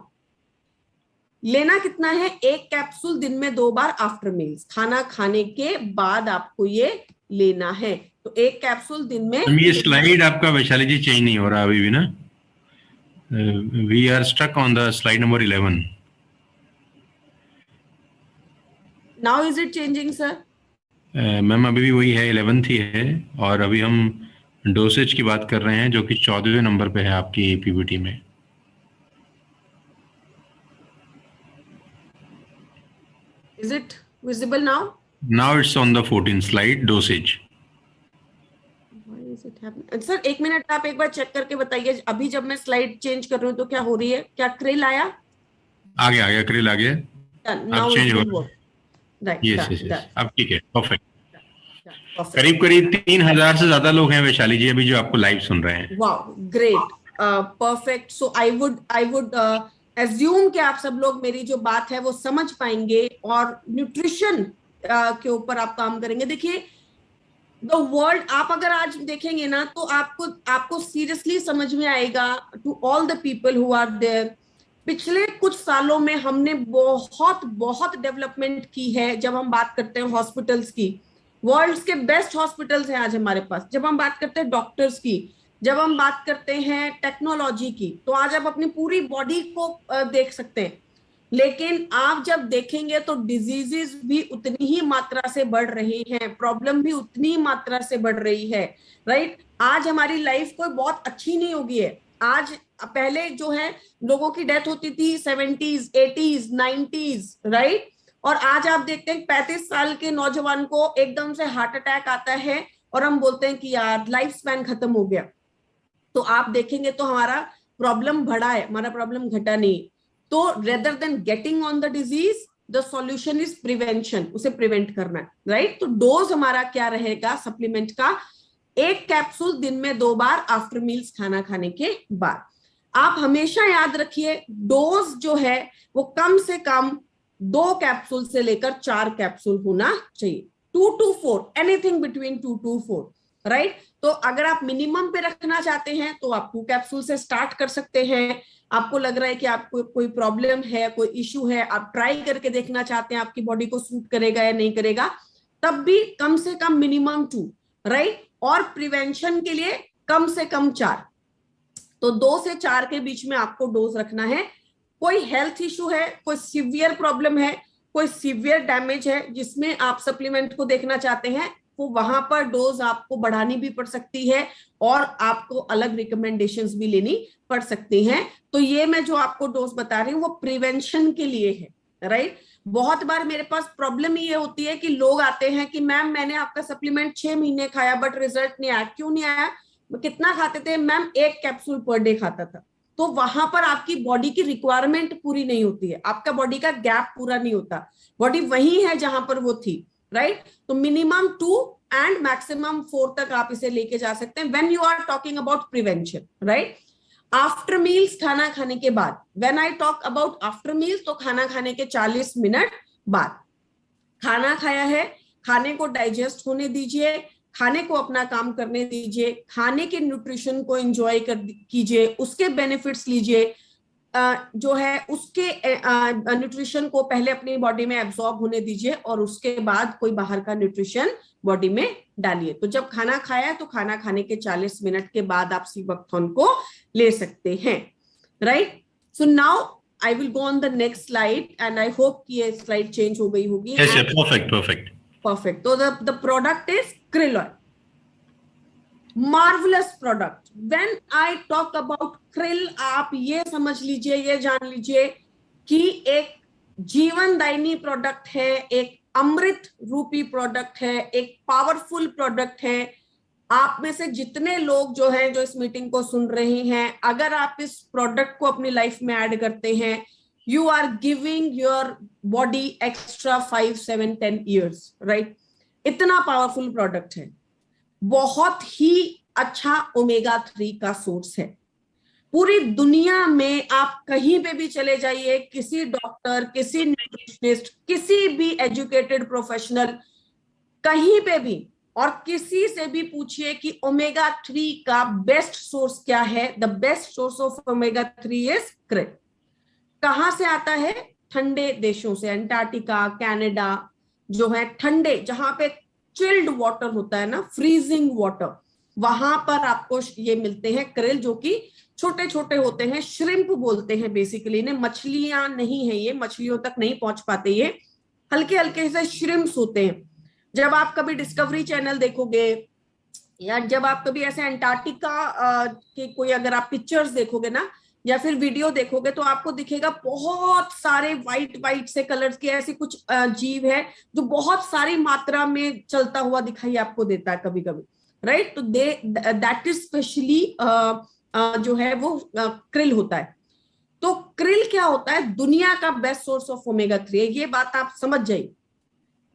लेना कितना है, 1 capsule दिन में 2 बार after meals, खाना खाने के बाद आपको ये लेना है। तो 1 कैप्सूल दिन में। ये स्लाइड आपका वैशाली जी चेंज नहीं हो रहा अभी भी ना, we are stuck on the slide number 11। Now is it changing, sir? Ma'am अभी भी वही है, 11th ही है, और अभी हम डोसेज की बात कर रहे हैं जो कि 14वें नंबर पे है आपकी पीपीटी में। Is it visible now? Now it's on the 14th slide, dosage. Why is it happening? Sir, 1 minute आप एक बार चेक करके बताइए, अभी जब मैं स्लाइड चेंज कर रही हूँ तो क्या हो रही है, क्या क्रिल आया? आ गया क्रिल आ गया। Now चेंज हो work. Right, यस, अब ठीक है, परफेक्ट। perfect. करीब 3000 से ज्यादा लोग हैं वैशाली जी अभी जो आपको लाइव सुन रहे हैं। Wow, great. Perfect. So I would assume कि आप सब लोग मेरी जो बात है वो समझ पाएंगे और न्यूट्रिशन के ऊपर आप काम करेंगे. देखिए द वर्ल्ड, आप अगर आज देखेंगे ना तो आपको आपको सीरियसली समझ में आएगा, to all the people who are there, पिछले कुछ सालों में हमने बहुत बहुत डेवलपमेंट की है. जब हम बात करते हैं हॉस्पिटल्स की, वर्ल्ड के बेस्ट हॉस्पिटल्स हैं आज हमारे पास. जब हम बात करते हैं डॉक्टर्स की, जब हम बात करते हैं टेक्नोलॉजी की, तो आज आप अपनी पूरी बॉडी को देख सकते हैं. लेकिन आप जब देखेंगे तो डिजीजेस भी उतनी ही मात्रा से बढ़ रही हैं, प्रॉब्लम भी उतनी ही मात्रा से बढ़ रही है. राइट. आज हमारी लाइफ कोई बहुत अच्छी नहीं होगी है. आज पहले जो है लोगों की डेथ होती थी 70s 80s 90s. राइट. और आज आप देखते हैं 35 साल के नौजवान को एकदम से हार्ट अटैक आता है और हम बोलते हैं कि यार लाइफ स्पैन खत्म हो गया. तो आप देखेंगे तो हमारा प्रॉब्लम बढ़ा है, हमारा प्रॉब्लम घटा नहीं. तो rather than getting on the disease, the solution is prevention, उसे प्रिवेंट करना है. राइट. तो डोज हमारा क्या रहेगा सप्लीमेंट का? 1 कैप्सूल दिन में 2 बार आफ्टर मील्स, खाना खाने के बाद. आप हमेशा याद रखिए डोज जो है वो कम से कम 2 कैप्सूल से लेकर 4 कैप्सूल होना चाहिए. 2 to 4, anything between 2 to 4. Right. तो अगर आप मिनिमम पे रखना चाहते हैं तो आप 2 कैप्सूल से स्टार्ट कर सकते हैं. आपको लग रहा है कि आपको कोई प्रॉब्लम है, कोई इश्यू है, आप ट्राई करके देखना चाहते हैं आपकी बॉडी को सूट करेगा या नहीं करेगा, तब भी कम से कम मिनिमम 2. राइट. और प्रिवेंशन के लिए कम से कम 4. तो 2 से 4 के बीच में आपको डोज रखना है. कोई हेल्थ इश्यू है, कोई सीवियर प्रॉब्लम है, कोई सीवियर डैमेज है जिसमें आप सप्लीमेंट को देखना चाहते हैं, वो वहां पर डोज आपको बढ़ानी भी पड़ सकती है और आपको अलग रिकमेंडेशंस भी लेनी पड़ सकती हैं. तो ये मैं जो आपको डोज बता रही हूँ वो प्रिवेंशन के लिए है. राइट. बहुत बार मेरे पास प्रॉब्लम ये होती है कि लोग आते हैं कि मैम मैंने आपका सप्लीमेंट 6 महीने खाया बट रिजल्ट नहीं आया. क्यों नहीं आया? कितना खाते थे? मैम 1 कैप्सूल पर डे खाता था. तो वहां पर आपकी बॉडी की रिक्वायरमेंट पूरी नहीं होती है, आपका बॉडी का गैप पूरा नहीं होता. बॉडी वही है जहां पर वो थी. राइट. तो मिनिमम 2 एंड मैक्सिमम 4 तक आप इसे लेके जा सकते हैं when you are talking about prevention. Right. After meals, खाना खाने के बाद, when I talk about after meals, तो खाना खाने के 40 मिनट बाद. खाना खाया है, खाने को डाइजेस्ट होने दीजिए, खाने को अपना काम करने दीजिए, खाने के न्यूट्रिशन को एंजॉय कीजिए, उसके बेनिफिट्स लीजिए. जो है उसके न्यूट्रिशन को पहले अपनी बॉडी में एब्सॉर्ब होने दीजिए और उसके बाद कोई बाहर का न्यूट्रिशन बॉडी में डालिए. तो जब खाना खाया तो खाना खाने के 40 मिनट के बाद आप सीबकथॉर्न को ले सकते हैं. Right. So now I will go on the next slide and I hope कि ये स्लाइड चेंज हो गई होगी. परफेक्ट. तो the product is krill oil. Marvellous product. When I talk about krill, आप ये समझ लीजिए, ये जान लीजिए कि एक जीवनदायिनी प्रोडक्ट है, एक अमृत रूपी प्रोडक्ट है, एक पावरफुल प्रोडक्ट है. आप में से जितने लोग जो हैं जो इस मीटिंग को सुन रहे हैं, अगर आप इस प्रोडक्ट को अपनी लाइफ में ऐड करते हैं, you are giving your body extra 5, 7, 10 years. Right. इतना पावरफुल प्रोडक्ट है. बहुत ही अच्छा ओमेगा 3 का सोर्स है. पूरी दुनिया में आप कहीं पे भी चले जाइए, किसी डॉक्टर, किसी न्यूट्रिशनिस्ट, किसी भी एजुकेटेड प्रोफेशनल, कहीं पे भी, और किसी से भी पूछिए कि ओमेगा 3 का बेस्ट सोर्स क्या है. The best source of omega 3 is krill. कहां से आता है? ठंडे देशों से. अंटार्कटिका, कनाडा जो है ठंडे, जहां पे चिल्ड वाटर होता है ना, फ्रीजिंग वाटर, वहां पर आपको ये मिलते हैं krill, जो कि छोटे छोटे होते हैं. श्रिम्प बोलते हैं बेसिकली इन्हें. मछलियां नहीं है ये, मछलियों तक नहीं पहुंच पाते ये, हल्के हल्के से श्रिम्प्स होते हैं. जब आप कभी डिस्कवरी चैनल देखोगे या जब आप कभी ऐसे अंटार्कटिका के कोई अगर आप पिक्चर्स देखोगे ना या फिर वीडियो देखोगे तो आपको दिखेगा बहुत सारे वाइट से कलर्स के ऐसे कुछ जीव है जो बहुत सारी मात्रा में चलता हुआ दिखाई आपको देता है कभी कभी. राइट. तो दैट इज स्पेशली जो है वो krill होता है. तो krill क्या होता है? दुनिया का बेस्ट सोर्स ऑफ ओमेगा 3 है. ये बात आप समझ जाइए.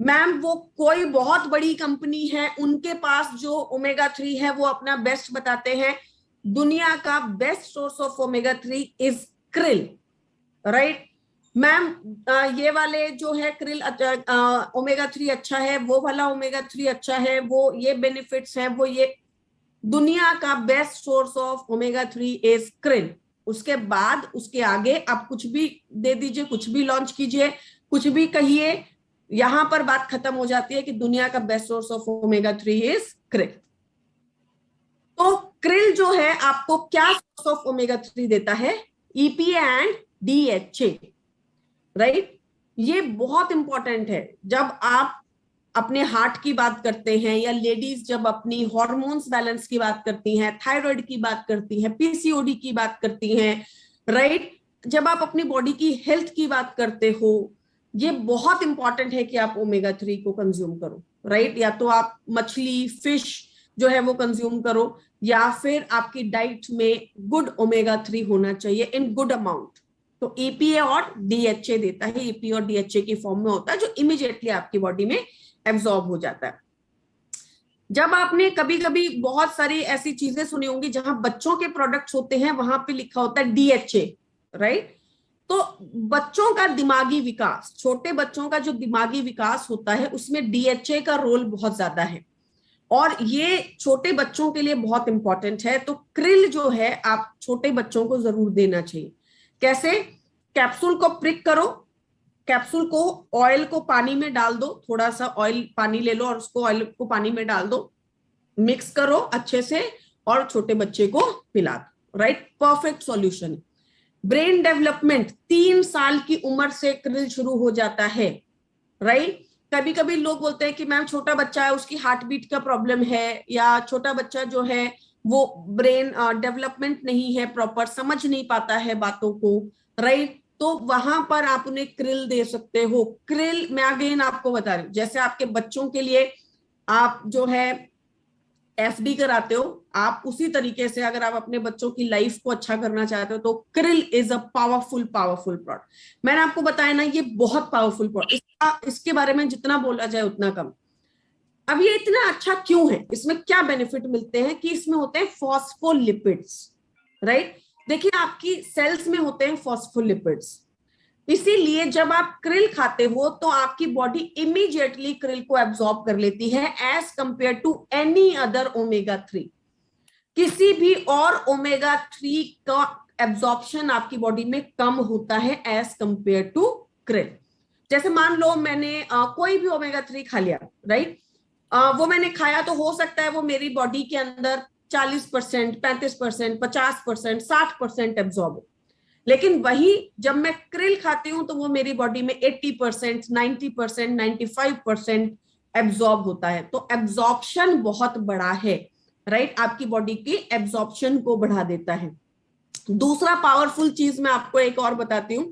मैम वो कोई बहुत बड़ी कंपनी है, उनके पास जो ओमेगा 3 है वो अपना बेस्ट बताते हैं. दुनिया का best source of omega 3 is krill, right ma'am. ये वाले जो है krill ओमेगा 3 अच्छा है, वो वाला ओमेगा 3 अच्छा है, वो ये बेनिफिट्स हैं, वो ये। दुनिया का best source of omega 3 is krill। उसके बाद उसके आगे आप कुछ भी दे दीजिए, कुछ भी लॉन्च कीजिए, कुछ भी कहिए, यहां पर बात खत्म हो जाती है कि दुनिया का best source of omega 3 is krill। तो krill जो है आपको क्या सोर्स ऑफ ओमेगा 3 देता है? EPA and DHA, right. ये बहुत इंपॉर्टेंट है जब आप अपने हार्ट की बात करते हैं, या लेडीज जब अपनी हॉर्मोन्स बैलेंस की बात करती हैं, थायराइड की बात करती हैं, PCOD की बात करती हैं, राइट। जब आप अपनी बॉडी की हेल्थ की बात करते हो, ये बहुत इंपॉर्टेंट है कि आप ओमेगा 3 को कंज्यूम करो, राइट। या तो आप मछली, फिश जो है वो कंज्यूम करो, या फिर आपकी डाइट में गुड ओमेगा 3 होना चाहिए इन गुड अमाउंट। तो EPA और DHA देता है, EPA और DHA की फॉर्म में होता है, जो इमीडिएटली आपकी बॉडी में एब्जॉर्ब हो जाता है। जब आपने कभी कभी बहुत सारी ऐसी चीजें सुनी होंगी जहां बच्चों के प्रोडक्ट्स होते हैं, वहां पे लिखा होता है DHA, राइट। तो बच्चों का दिमागी विकास, छोटे बच्चों का जो दिमागी विकास होता है, उसमें DHA का रोल बहुत ज्यादा है, और ये छोटे बच्चों के लिए बहुत इंपॉर्टेंट है। तो krill जो है आप छोटे बच्चों को जरूर देना चाहिए। कैसे? कैप्सूल को प्रिक करो, कैप्सूल को, ऑयल को पानी में डाल दो, थोड़ा सा ऑयल पानी ले लो और उसको ऑयल को पानी में डाल दो, मिक्स करो अच्छे से और छोटे बच्चे को पिला दो, right. Perfect solution. Brain development 3 साल की उम्र से krill शुरू हो जाता है, राइट। कभी कभी लोग बोलते हैं कि मैम छोटा बच्चा है, उसकी हार्ट बीट का प्रॉब्लम है, या छोटा बच्चा जो है वो ब्रेन डेवलपमेंट नहीं है, प्रॉपर समझ नहीं पाता है बातों को, राइट। तो वहां पर आप उन्हें krill दे सकते हो। krill मैं अगेन आपको बता रही हूँ, जैसे आपके बच्चों के लिए आप जो है FD कराते हो, आप उसी तरीके से अगर आप अपने बच्चों की लाइफ को अच्छा करना चाहते हो तो krill is a powerful product. मैंने आपको बताया ना, ये बहुत पावरफुल प्रोडक्ट, इसके बारे में जितना बोला जाए उतना कम। अब ये इतना अच्छा क्यों है, इसमें क्या बेनिफिट मिलते हैं? कि इसमें होते हैं फॉस्फोलिपिड्स, राइट। देखिए आपकी सेल्स में होते हैं फॉस्फोलिपिड्स, इसीलिए जब आप krill खाते हो तो आपकी बॉडी इमीडिएटली krill को एब्जॉर्ब कर लेती है, as compare to any other omega 3। किसी भी और ओमेगा 3 का एब्जॉर्प्शन आपकी बॉडी में कम होता है एज कंपेयर टू krill। जैसे मान लो मैंने कोई भी ओमेगा 3 खा लिया, राइट। वो मैंने खाया तो हो सकता है वो मेरी बॉडी के अंदर 40%, 35%, 50%, 60% एब्जॉर्ब हो, लेकिन वही जब मैं krill खाती हूं तो वो मेरी बॉडी में 80%, 90%, 95% एब्जॉर्ब होता है। तो एब्जॉर्प्शन बहुत बड़ा है, राइट। आपकी बॉडी की एब्जॉर्प्शन को बढ़ा देता है। दूसरा पावरफुल चीज मैं आपको एक और बताती हूँ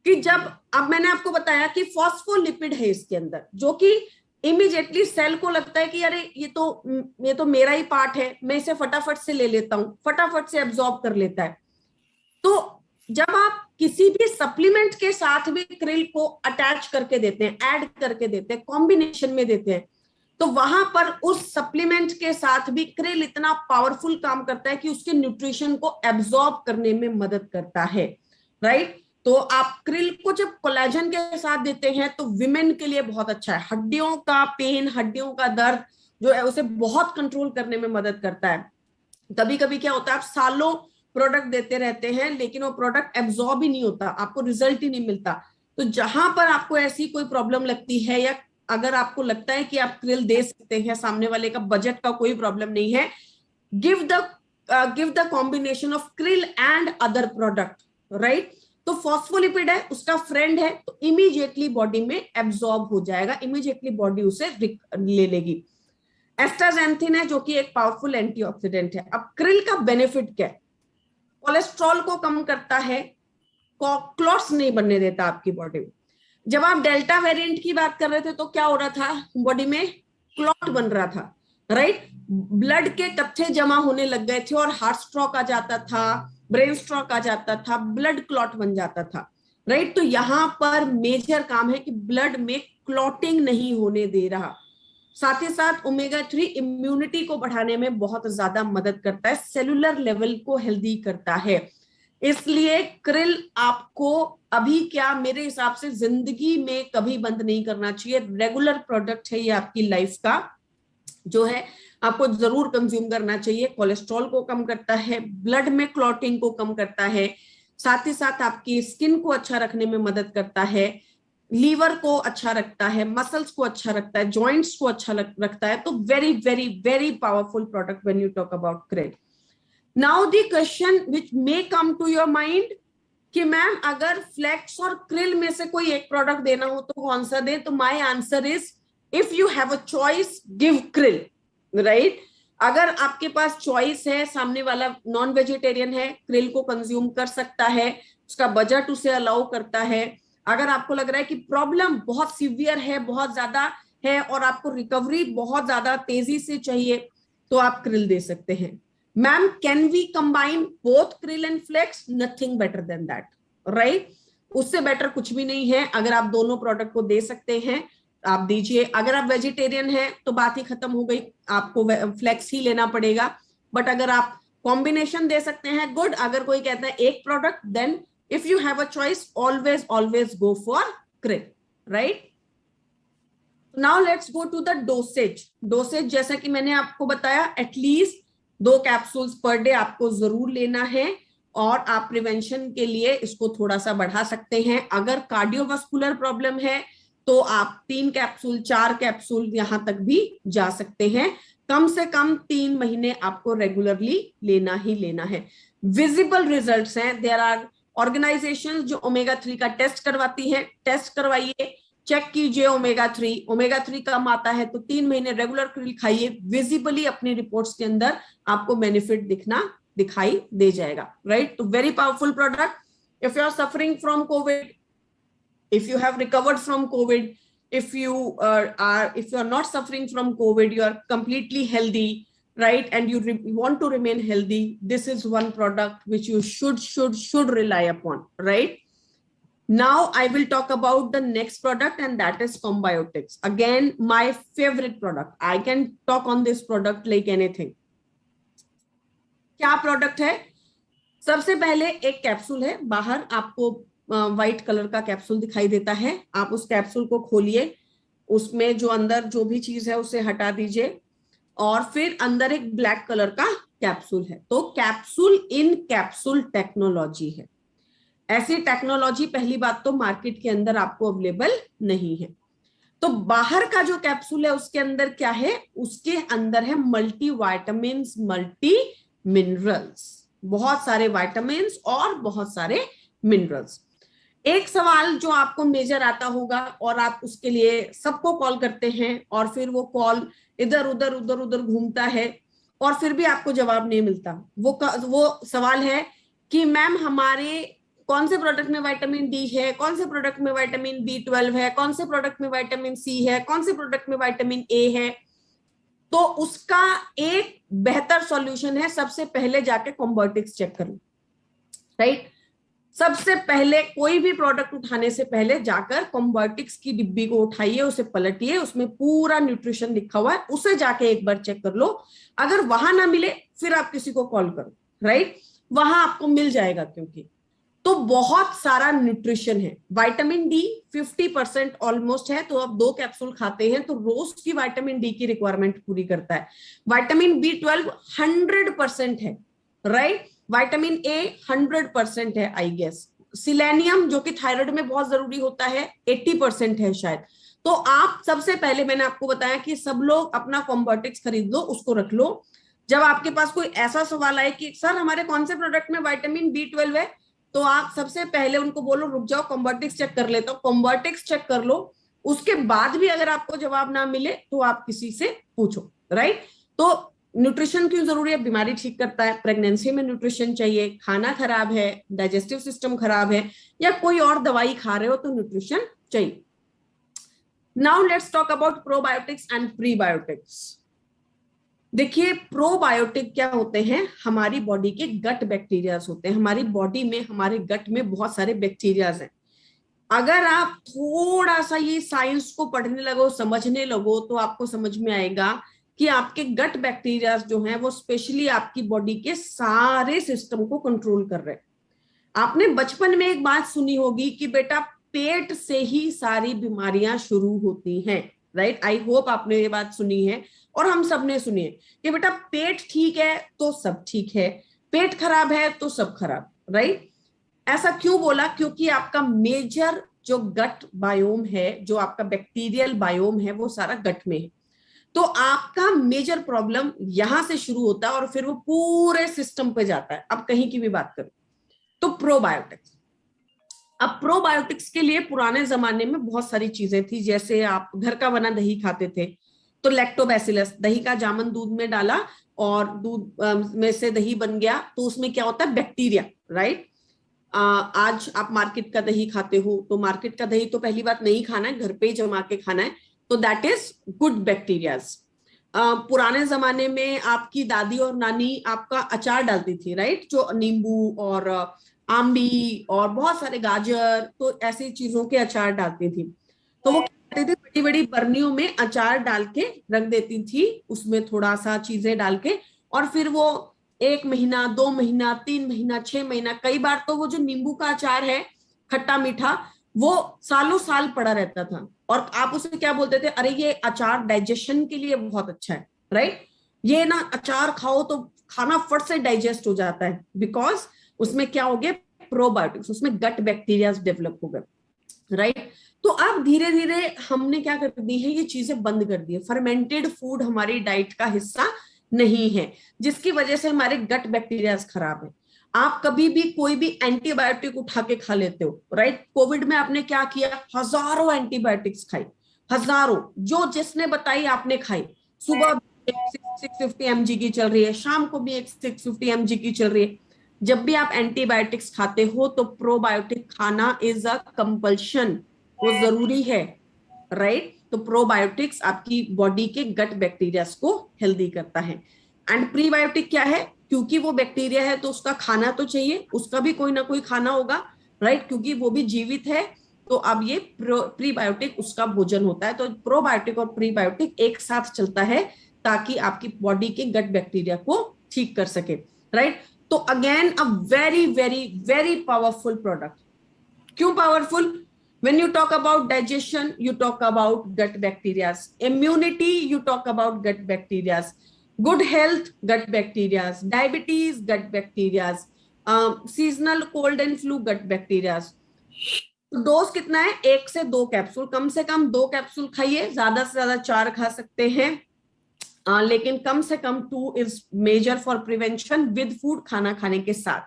कि जब, अब मैंने आपको बताया कि फॉस्फोलिपिड है इसके अंदर, जो कि इमीडिएटली सेल को लगता है कि अरे ये तो मेरा ही पार्ट है, मैं इसे फटाफट से ले लेता हूं, फटाफट से एब्जॉर्ब कर लेता है। तो जब आप किसी भी सप्लीमेंट के साथ भी krill को अटैच करके देते हैं, ऐड करके देते हैं, कॉम्बिनेशन में देते हैं, तो वहां पर उस सप्लीमेंट के साथ भी krill इतना पावरफुल काम करता है कि उसके न्यूट्रिशन को एब्जॉर्ब करने में मदद करता है, राइट। तो आप krill को जब कोलेजन के साथ देते हैं तो विमेन के लिए बहुत अच्छा है। हड्डियों का पेन, हड्डियों का दर्द जो है उसे बहुत कंट्रोल करने में मदद करता है। कभी कभी क्या होता है, आप सालों प्रोडक्ट देते रहते हैं लेकिन वो प्रोडक्ट एब्जॉर्ब ही नहीं होता, आपको रिजल्ट ही नहीं मिलता। तो जहां पर आपको ऐसी कोई प्रॉब्लम लगती है, या अगर आपको लगता है कि आप krill दे सकते हैं, सामने वाले का बजट का कोई प्रॉब्लम नहीं है, give the combination of krill and other product, right. तो फॉस्फोलिपिड है, उसका फ्रेंड है, तो इमीडिएटली बॉडी में एब्जॉर्ब हो जाएगा, इमीडिएटली बॉडी उसे ले लेगी। एस्टाजेंथिन है जो कि एक पावरफुल एंटीऑक्सीडेंट है। अब krill का बेनिफिट क्या है? कोलेस्ट्रॉल को कम करता है, क्लॉट्स नहीं बनने देता आपकी बॉडी में। जब आप डेल्टा वेरिएंट की बात कर रहे थे तो क्या हो रहा था, बॉडी में क्लॉट बन रहा था, राइट। ब्लड के कत्थे जमा होने लग गए थे और हार्ट स्ट्रोक आ जाता था, ब्रेन स्ट्रोक आ जाता था, ब्लड क्लॉट बन जाता था, राइट। तो यहां पर मेजर काम है कि ब्लड में क्लॉटिंग नहीं होने दे रहा। साथ ही साथ ओमेगा 3 इम्यूनिटी को बढ़ाने में बहुत ज्यादा मदद करता है, सेलुलर लेवल को हेल्दी करता है। इसलिए krill आपको अभी क्या, मेरे हिसाब से जिंदगी में कभी बंद नहीं करना चाहिए। रेगुलर प्रोडक्ट है ये आपकी लाइफ का, जो है आपको जरूर कंज्यूम करना चाहिए। कोलेस्ट्रॉल को कम करता है, ब्लड में क्लॉटिंग को कम करता है, साथ ही साथ आपकी स्किन को अच्छा रखने में मदद करता है, लीवर को अच्छा रखता है, मसल्स को अच्छा रखता है, जॉइंट्स को अच्छा रखता है। तो very very very powerful product when you talk about krill। Now the question which may come to your mind कि मैम अगर फ्लेक्स और krill में से कोई एक प्रोडक्ट देना हो तो कौन सा दे? तो my answer is, if you have a choice give krill, right. अगर आपके पास चॉइस है, सामने वाला नॉन वेजिटेरियन है, krill को कंज्यूम कर सकता है, उसका बजट उसे अलाउ करता है। अगर आपको लग रहा है कि प्रॉब्लम बहुत सीवियर है, बहुत ज्यादा है और आपको रिकवरी बहुत ज्यादा तेजी से चाहिए, तो आप krill दे सकते हैं। Ma'am can we combine both krill and flax? Nothing better than that, right. उससे बेटर कुछ भी नहीं है। अगर आप दोनों प्रोडक्ट को दे सकते हैं आप दीजिए। अगर आप वेजिटेरियन हैं तो बात ही खत्म हो गई, आपको फ्लेक्स ही लेना पड़ेगा। बट अगर आप कॉम्बिनेशन दे सकते हैं, गुड। अगर कोई कहता है एक product, then if you have a choice, always go for krill, right? Now let's go to the dosage जैसा कि मैंने आपको बताया, एटलीस्ट 2 कैप्सूल्स पर डे आपको जरूर लेना है, और आप प्रिवेंशन के लिए इसको थोड़ा सा बढ़ा सकते हैं। अगर कार्डियोवास्कुलर प्रॉब्लम है तो आप 3 कैप्सूल 4 कैप्सूल यहां तक भी जा सकते हैं। कम से कम 3 महीने आपको रेगुलरली लेना ही लेना है। विजिबल रिजल्ट्स हैं, देयर आर ऑर्गेनाइजेशंस जो ओमेगा 3 का टेस्ट करवाती हैं, टेस्ट करवाइए, चेक कीजिए ओमेगा 3 कम आता है तो 3 महीने रेगुलर krill खाइए, विजिबली अपनी रिपोर्ट्स के अंदर आपको बेनिफिट दिखाई दे जाएगा, राइट। तो very powerful product. If you are suffering from COVID, if you have recovered from covid, if you are not suffering from covid, you are completely healthy, right, and you want to remain healthy, this is one product which you should rely upon, right? Now I will talk about the next product, and that is Combiotics. Again, my favorite product. I can talk on this product like anything. क्या product है? सबसे पहले एक capsule है, बाहर आपको white colour का capsule दिखाई देता है। आप उस कैप्सूल को खोलिए, उसमें जो अंदर जो भी चीज है उसे हटा दीजिए, और फिर अंदर एक ब्लैक कलर का कैप्सूल है। तो कैप्सूल इन कैप्सूल टेक्नोलॉजी है। ऐसी टेक्नोलॉजी पहली बात तो मार्केट के अंदर आपको अवेलेबल नहीं है। तो बाहर का जो कैप्सूल है उसके अंदर क्या है? उसके अंदर है मल्टी वाइटामिन्स, मल्टी मिनरल्स, बहुत सारे वाइटामिन्स और बहुत सारे मिनरल्स। एक सवाल जो आपको मेजर आता होगा और आप उसके लिए सबको कॉल करते हैं और फिर वो कॉल इधर उधर घूमता है और फिर भी आपको जवाब नहीं मिलता, वो सवाल है कि मैम हमारे कौन से प्रोडक्ट में विटामिन डी है, कौन से प्रोडक्ट में विटामिन B12 है, कौन से प्रोडक्ट में विटामिन C है, कौन से प्रोडक्ट में विटामिन A है। तो उसका एक बेहतर सॉल्यूशन है, सबसे पहले जाके कॉम्बोटिक्स चेक करो, राइट। सबसे पहले कोई भी प्रोडक्ट उठाने से पहले जाकर कॉम्बोटिक्स की डिब्बी को उठाइए, उसे पलटिए, उसमें पूरा न्यूट्रिशन लिखा हुआ है, उसे जाके एक बार चेक कर लो। अगर वहां ना मिले फिर आप किसी को कॉल करो, राइट, वहां आपको मिल जाएगा। क्योंकि तो बहुत सारा न्यूट्रिशन है। विटामिन डी 50% ऑलमोस्ट है, तो आप 2 कैप्सूल खाते हैं तो रोज की विटामिन डी की रिक्वायरमेंट पूरी करता है। विटामिन B12 100% है, राइट। विटामिन ए 100% है, आई गेस। सिलेनियम जो कि थायराइड में बहुत जरूरी होता है 80% है शायद। तो आप सबसे पहले मैंने आपको बताया कि सब लोग अपना कॉम्बोटिक्स खरीद लो, उसको रख लो। जब आपके पास कोई ऐसा सवाल आए कि सर हमारे कौन से प्रोडक्ट में विटामिन B12 है, तो आप सबसे पहले उनको बोलो रुक जाओ कॉम्बोटिक्स चेक कर लेता हूं। कॉम्बोटिक्स चेक कर लो, उसके बाद भी अगर आपको जवाब ना मिले तो आप किसी से पूछो, राइट। तो न्यूट्रिशन क्यों जरूरी है? बीमारी ठीक करता है, प्रेगनेंसी में न्यूट्रिशन चाहिए, खाना खराब है, डाइजेस्टिव सिस्टम खराब है, या कोई और दवाई खा रहे हो तो न्यूट्रिशन चाहिए। Now let's talk about probiotics and prebiotics. देखिए प्रोबायोटिक क्या होते हैं? हमारी बॉडी के गट बैक्टीरियाज होते हैं। हमारी बॉडी में, हमारे गट में बहुत सारे बैक्टीरियाज हैं। अगर आप थोड़ा सा ये साइंस को पढ़ने लगो, समझने लगो, तो आपको समझ में आएगा कि आपके गट बैक्टीरिया जो हैं वो स्पेशली आपकी बॉडी के सारे सिस्टम को कंट्रोल कर रहे हैं। आपने बचपन में एक बात सुनी होगी कि बेटा पेट से ही सारी बीमारियां शुरू होती हैं, राइट? आई होप आपने ये बात सुनी है और हम सब ने सुनी है कि बेटा पेट ठीक है तो सब ठीक है, पेट खराब है तो सब खराब, राइट? ऐसा क्यों बोला? क्योंकि आपका मेजर जो गट बायोम है, जो आपका बैक्टीरियल बायोम है, वो सारा गट में है। तो आपका मेजर प्रॉब्लम यहां से शुरू होता है और फिर वो पूरे सिस्टम पे जाता है। अब कहीं की भी बात करो तो प्रोबायोटिक्स। अब प्रोबायोटिक्स के लिए पुराने जमाने में बहुत सारी चीजें थी, जैसे आप घर का बना दही खाते थे तो लैक्टोबैसिलस, दही का जामन दूध में डाला और दूध में से दही बन गया, तो उसमें क्या होता है? Bacteria, right? आज आप मार्केट का दही खाते हो तो मार्केट का दही तो पहली बात नहीं खाना है, घर पे ही जमा के खाना है, तो दैट इज गुड बैक्टीरियाज। पुराने जमाने में आपकी दादी और नानी आपका अचार डालती थी, राइट? जो नींबू और आमली और बहुत सारे गाजर, तो ऐसी चीजों के अचार डालती थी। तो वो क्या करती थी? बड़ी बड़ी बर्नियों में अचार डाल के रख देती थी, उसमें थोड़ा सा चीजें डाल के, और फिर वो 1 महीना, 2 महीना, 3 महीना, 6 महीना, कई बार तो वो जो नींबू का अचार है खट्टा मीठा, वो सालों साल पड़ा रहता था। और आप उसे क्या बोलते थे? अरे ये अचार डाइजेशन के लिए बहुत अच्छा है, राइट? ये ना अचार खाओ तो खाना फट से डाइजेस्ट हो जाता है, बिकॉज उसमें क्या हो गया? प्रोबायोटिक्स, उसमें गट बैक्टीरिया डेवलप हो गए, राइट? तो अब धीरे धीरे हमने क्या कर दी है? ये चीजें बंद कर दी है। फर्मेंटेड फूड हमारी डाइट का हिस्सा नहीं है, जिसकी वजह से हमारे गट बैक्टीरिया खराब है। आप कभी भी कोई भी एंटीबायोटिक उठा के खा लेते हो, राइट? कोविड में आपने क्या किया? हजारों एंटीबायोटिक्स खाई, हजारों, जो जिसने बताई आपने खाई। सुबह 650 mg की चल रही है, शाम को भी एक 650 mg की चल रही है। जब भी आप एंटीबायोटिक्स खाते हो तो प्रोबायोटिक खाना इज अ कंपल्शन, वो जरूरी है, राइट? तो प्रोबायोटिक्स आपकी बॉडी के गट बैक्टीरिया को हेल्दी करता है। एंड प्रीबायोटिक क्या है? क्योंकि वो बैक्टीरिया है तो उसका खाना तो चाहिए, उसका भी कोई ना कोई खाना होगा, राइट? क्योंकि वो भी जीवित है, तो अब ये प्रीबायोटिक उसका भोजन होता है। तो प्रोबायोटिक और प्रीबायोटिक एक साथ चलता है ताकि आपकी बॉडी के गट बैक्टीरिया को ठीक कर सके, राइट? तो again a very very very powerful product. क्यों powerful? when you talk about digestion, you talk about gut bacteria. Immunity, you talk about gut bacteria. Good health, gut bacteria. Diabetes, gut bacteria. Seasonal cold and flu, gut bacteria. Dose कितना है? 1 से 2 capsule, कम से कम 2 capsule खाइए, ज्यादा से ज्यादा 4 खा सकते हैं, लेकिन कम से कम 2 is major for prevention with food, खाना खाने के साथ।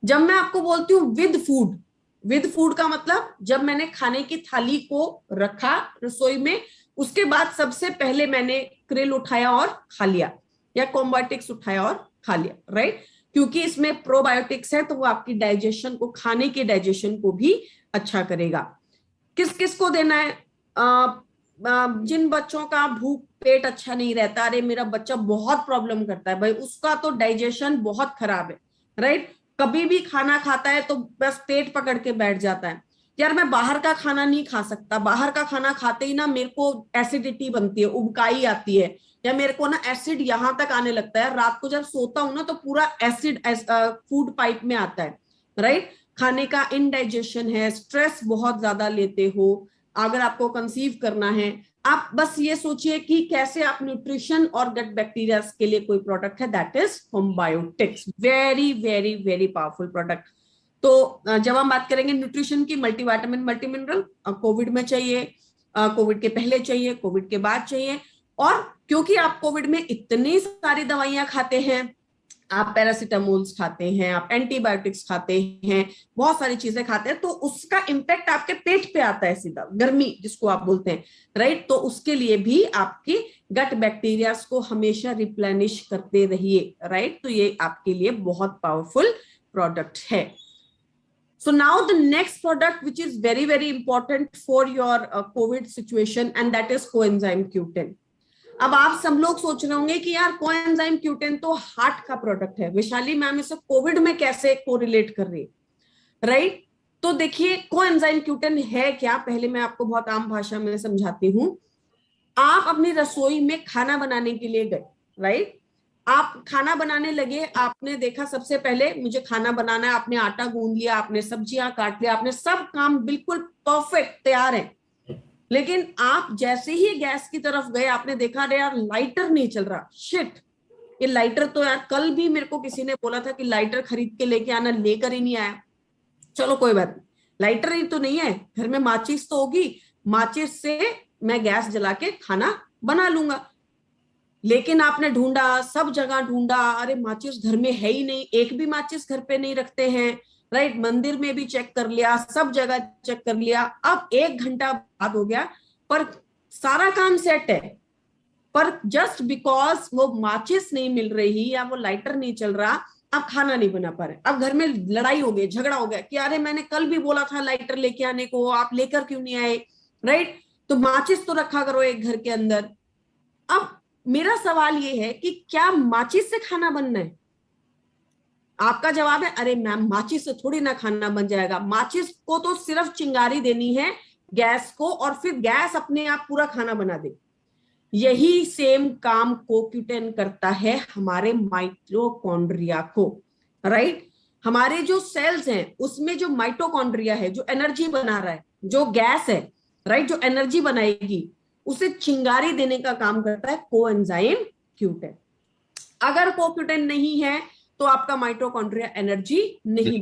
जब मैं आपको बोलती हूँ विद फूड, विद फूड का मतलब जब मैंने खाने की थाली को रखा रसोई में, उसके बाद सबसे पहले मैंने क्रिल उठाया और खा लिया, या कॉम्बायोटिक्स उठाया और खा लिया, राइट? क्योंकि इसमें प्रोबायोटिक्स है तो वो आपकी डाइजेशन को, खाने के डाइजेशन को भी अच्छा करेगा। किस किस को देना है? जिन बच्चों का भूख पेट अच्छा नहीं रहता, अरे मेरा बच्चा बहुत प्रॉब्लम करता है भाई, उसका तो डाइजेशन बहुत खराब है, राइट? कभी भी खाना खाता है तो बस पेट पकड़ के बैठ जाता है, यार मैं बाहर का खाना नहीं खा सकता, बाहर का खाना खाते ही ना मेरे को एसिडिटी बनती है, उबकाई आती है, या मेरे को ना एसिड यहां तक आने लगता है, रात को जब सोता हूं ना तो पूरा एसिड फूड पाइप में आता है, राइट? खाने का इनडाइजेशन है, स्ट्रेस बहुत ज्यादा लेते हो, अगर आपको कंसीव करना है, आप बस ये सोचिए कि कैसे आप न्यूट्रिशन और गट बैक्टीरिया के लिए कोई प्रोडक्ट है, that is Homebiotics, very very very powerful product. तो जब हम बात करेंगे न्यूट्रिशन की, मल्टीविटामिन मल्टी मिनरल कोविड में चाहिए, कोविड के पहले चाहिए, कोविड के बाद चाहिए, और क्योंकि आप कोविड में इतनी सारी दवाइयां खाते हैं, आप पैरासिटामोल्स खाते हैं, आप एंटीबायोटिक्स खाते हैं, बहुत सारी चीजें खाते हैं, तो उसका इम्पैक्ट आपके पेट पे आता है सीधा, गर्मी जिसको आप बोलते हैं, राइट? तो उसके लिए भी आपकी गट बैक्टीरिया को हमेशा रिप्लेनिश करते रहिए, राइट? तो ये आपके लिए बहुत पावरफुल प्रोडक्ट है। So now the next product which is very very important for your COVID situation, and that is coenzyme Q10. अब आप सब लोग सोच रहे होंगे कि यार कोएंजाइम Q10 तो हार्ट का प्रोडक्ट है, वैशाली मैम इसे कोविड में कैसे कोरिलेट कर रही है, राइट? तो देखिए कोएंजाइम Q10 है क्या, पहले मैं आपको बहुत आम भाषा में समझाती हूँ। आप अपनी रसोई में खाना बनाने के लिए गए, राइट, आप खाना बनाने लगे, आपने देखा सबसे पहले मुझे खाना बनाना है, आपने आटा गूंद लिया, आपने सब्जियां काट लिया, आपने सब काम बिल्कुल परफेक्ट तैयार है, लेकिन आप जैसे ही गैस की तरफ गए आपने देखा अरे यार लाइटर नहीं चल रहा, शिट, ये लाइटर तो यार कल भी मेरे को किसी ने बोला था कि लाइटर खरीद के लेके आना, लेकर ही नहीं आया। चलो कोई बात नहीं, लाइटर ही तो नहीं है घर में, माचिस तो होगी, माचिस से मैं गैस जला के खाना बना लूंगा। लेकिन आपने ढूंढा, सब जगह ढूंढा, अरे माचिस घर में है ही नहीं, एक भी माचिस घर पे नहीं रखते हैं, राइट, मंदिर में भी चेक कर लिया, सब जगह चेक कर लिया। अब 1 घंटा बाद हो गया, पर सारा काम सेट है, पर जस्ट बिकॉज वो माचिस नहीं मिल रही या वो लाइटर नहीं चल रहा, आप खाना नहीं बना पा रहे। अब घर में लड़ाई हो गई, झगड़ा हो गया कि अरे मैंने कल भी बोला था लाइटर लेके आने को, आप लेकर क्यों नहीं आए, राइट, तो माचिस तो रखा करो एक घर के अंदर। अब मेरा सवाल ये है कि क्या माचिस से खाना बनना है? आपका जवाब है अरे मैम माचिस से थोड़ी ना खाना बन जाएगा, माचिस को तो सिर्फ चिंगारी देनी है गैस को और फिर गैस अपने आप पूरा खाना बना दे। यही सेम काम CoQ10 करता है हमारे माइटोकॉन्ड्रिया को, राइट। हमारे जो सेल्स हैं उसमें जो माइटोकॉन्ड्रिया है, जो एनर्जी बना रहा है, जो गैस है, राइट, जो एनर्जी बनाएगी, उसे चिंगारी देने का काम करता है कोएंजाइम Q10। अगर CoQ10 नहीं है तो आपका माइटोकॉन्ड्रिया एनर्जी नहीं।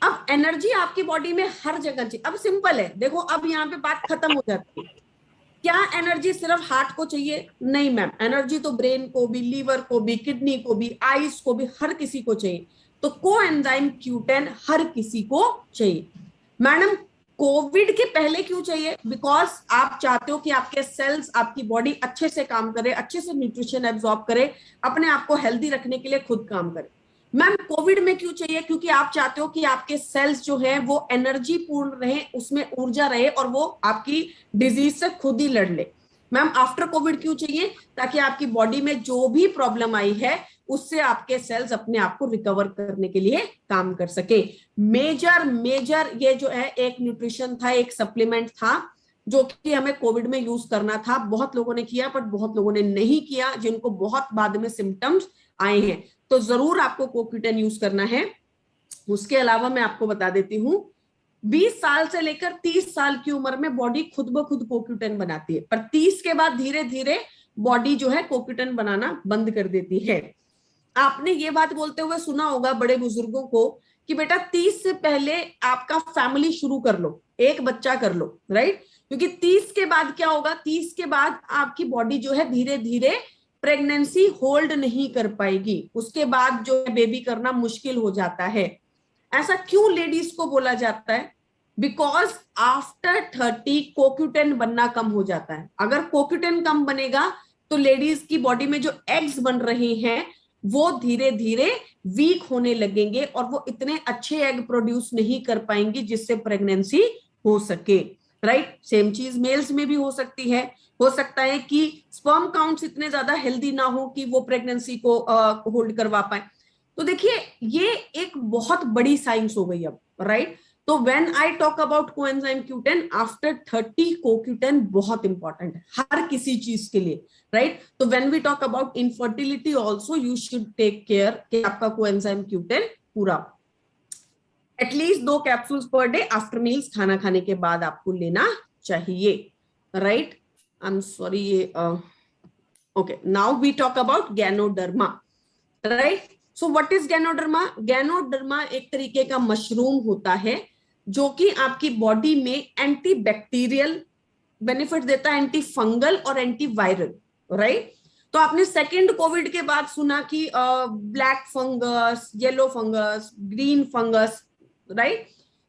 अब एनर्जी आपकी बॉडी में हर जगह चाहिए। अब सिंपल है, देखो अब यहाँ पे बात खत्म हो जाती है। क्या एनर्जी सिर्फ हार्ट को चाहिए? नहीं मैम, एनर्जी तो ब्रेन को भी, लीवर को भी, किडनी को भी, आईज को भी, हर किसी को चाहिए। तो कोएंजाइम Q10 हर किसी को चाहिए। मैडम कोविड के पहले क्यों चाहिए? बिकॉज आप चाहते हो कि आपके सेल्स, आपकी बॉडी अच्छे से काम करे, अच्छे से न्यूट्रिशन एब्जॉर्ब करे, अपने आप को हेल्दी रखने के लिए खुद काम करे। मैम कोविड में क्यों चाहिए? क्योंकि आप चाहते हो कि आपके सेल्स जो है वो एनर्जी पूर्ण रहे, उसमें ऊर्जा रहे और वो आपकी डिजीज से खुद ही लड़ ले। मैम आफ्टर कोविड क्यों चाहिए? ताकि आपकी बॉडी में जो भी प्रॉब्लम आई है उससे आपके सेल्स अपने आप को रिकवर करने के लिए काम कर सके। मेजर ये जो है एक न्यूट्रिशन था, एक सप्लीमेंट था जो कि हमें कोविड में यूज करना था। बहुत लोगों ने किया पर बहुत लोगों ने नहीं किया, जिनको बहुत बाद में सिम्टम्स आए हैं। तो जरूर आपको CoQ10 यूज करना है। उसके अलावा मैं आपको बता देती हूँ 20 साल से लेकर 30 साल की उम्र में बॉडी खुद ब खुद CoQ10 बनाती है, पर 30 के बाद धीरे धीरे बॉडी जो है CoQ10 बनाना बंद कर देती है। आपने ये बात बोलते हुए सुना होगा बड़े बुजुर्गों को कि बेटा 30 से पहले आपका फैमिली शुरू कर लो, एक बच्चा कर लो, राइट, क्योंकि 30 के बाद क्या होगा, 30 के बाद आपकी बॉडी जो है धीरे धीरे प्रेगनेंसी होल्ड नहीं कर पाएगी, उसके बाद जो है बेबी करना मुश्किल हो जाता है। ऐसा क्यों लेडीज को बोला जाता है? बिकॉज आफ्टर 30 CoQ10 बनना कम हो जाता है। अगर CoQ10 कम बनेगा तो लेडीज की बॉडी में जो एग्स बन रहे हैं वो धीरे धीरे वीक होने लगेंगे और वो इतने अच्छे एग प्रोड्यूस नहीं कर पाएंगी जिससे प्रेगनेंसी हो सके, राइट। सेम चीज मेल्स में भी हो सकती है। हो सकता है कि स्पर्म काउंट्स इतने ज्यादा हेल्दी ना हो कि वो प्रेगनेंसी को होल्ड करवा पाए। तो देखिए ये एक बहुत बड़ी साइंस हो गई अब, राइट। तो when I talk about coenzyme Q10 after 30, CoQ10 बहुत इंपॉर्टेंट है हर किसी चीज के लिए, राइट। तो when we talk about infertility also you should take care कि आपका कोएंजाइम Q10 पूरा, at least 2 capsules per day after meals, खाना खाने के बाद आपको लेना चाहिए, राइट। आई एम सॉरी, ये okay, now we talk about ganoderma, right. So what is ganoderma? Ganoderma एक तरीके का मशरूम होता है जो कि आपकी बॉडी में एंटी बैक्टीरियल बेनिफिट देता है, एंटी फंगल और एंटी वायरल, राइट। तो आपने सेकेंड कोविड के बाद सुना कि black fungus, yellow fungus, green fungus, right.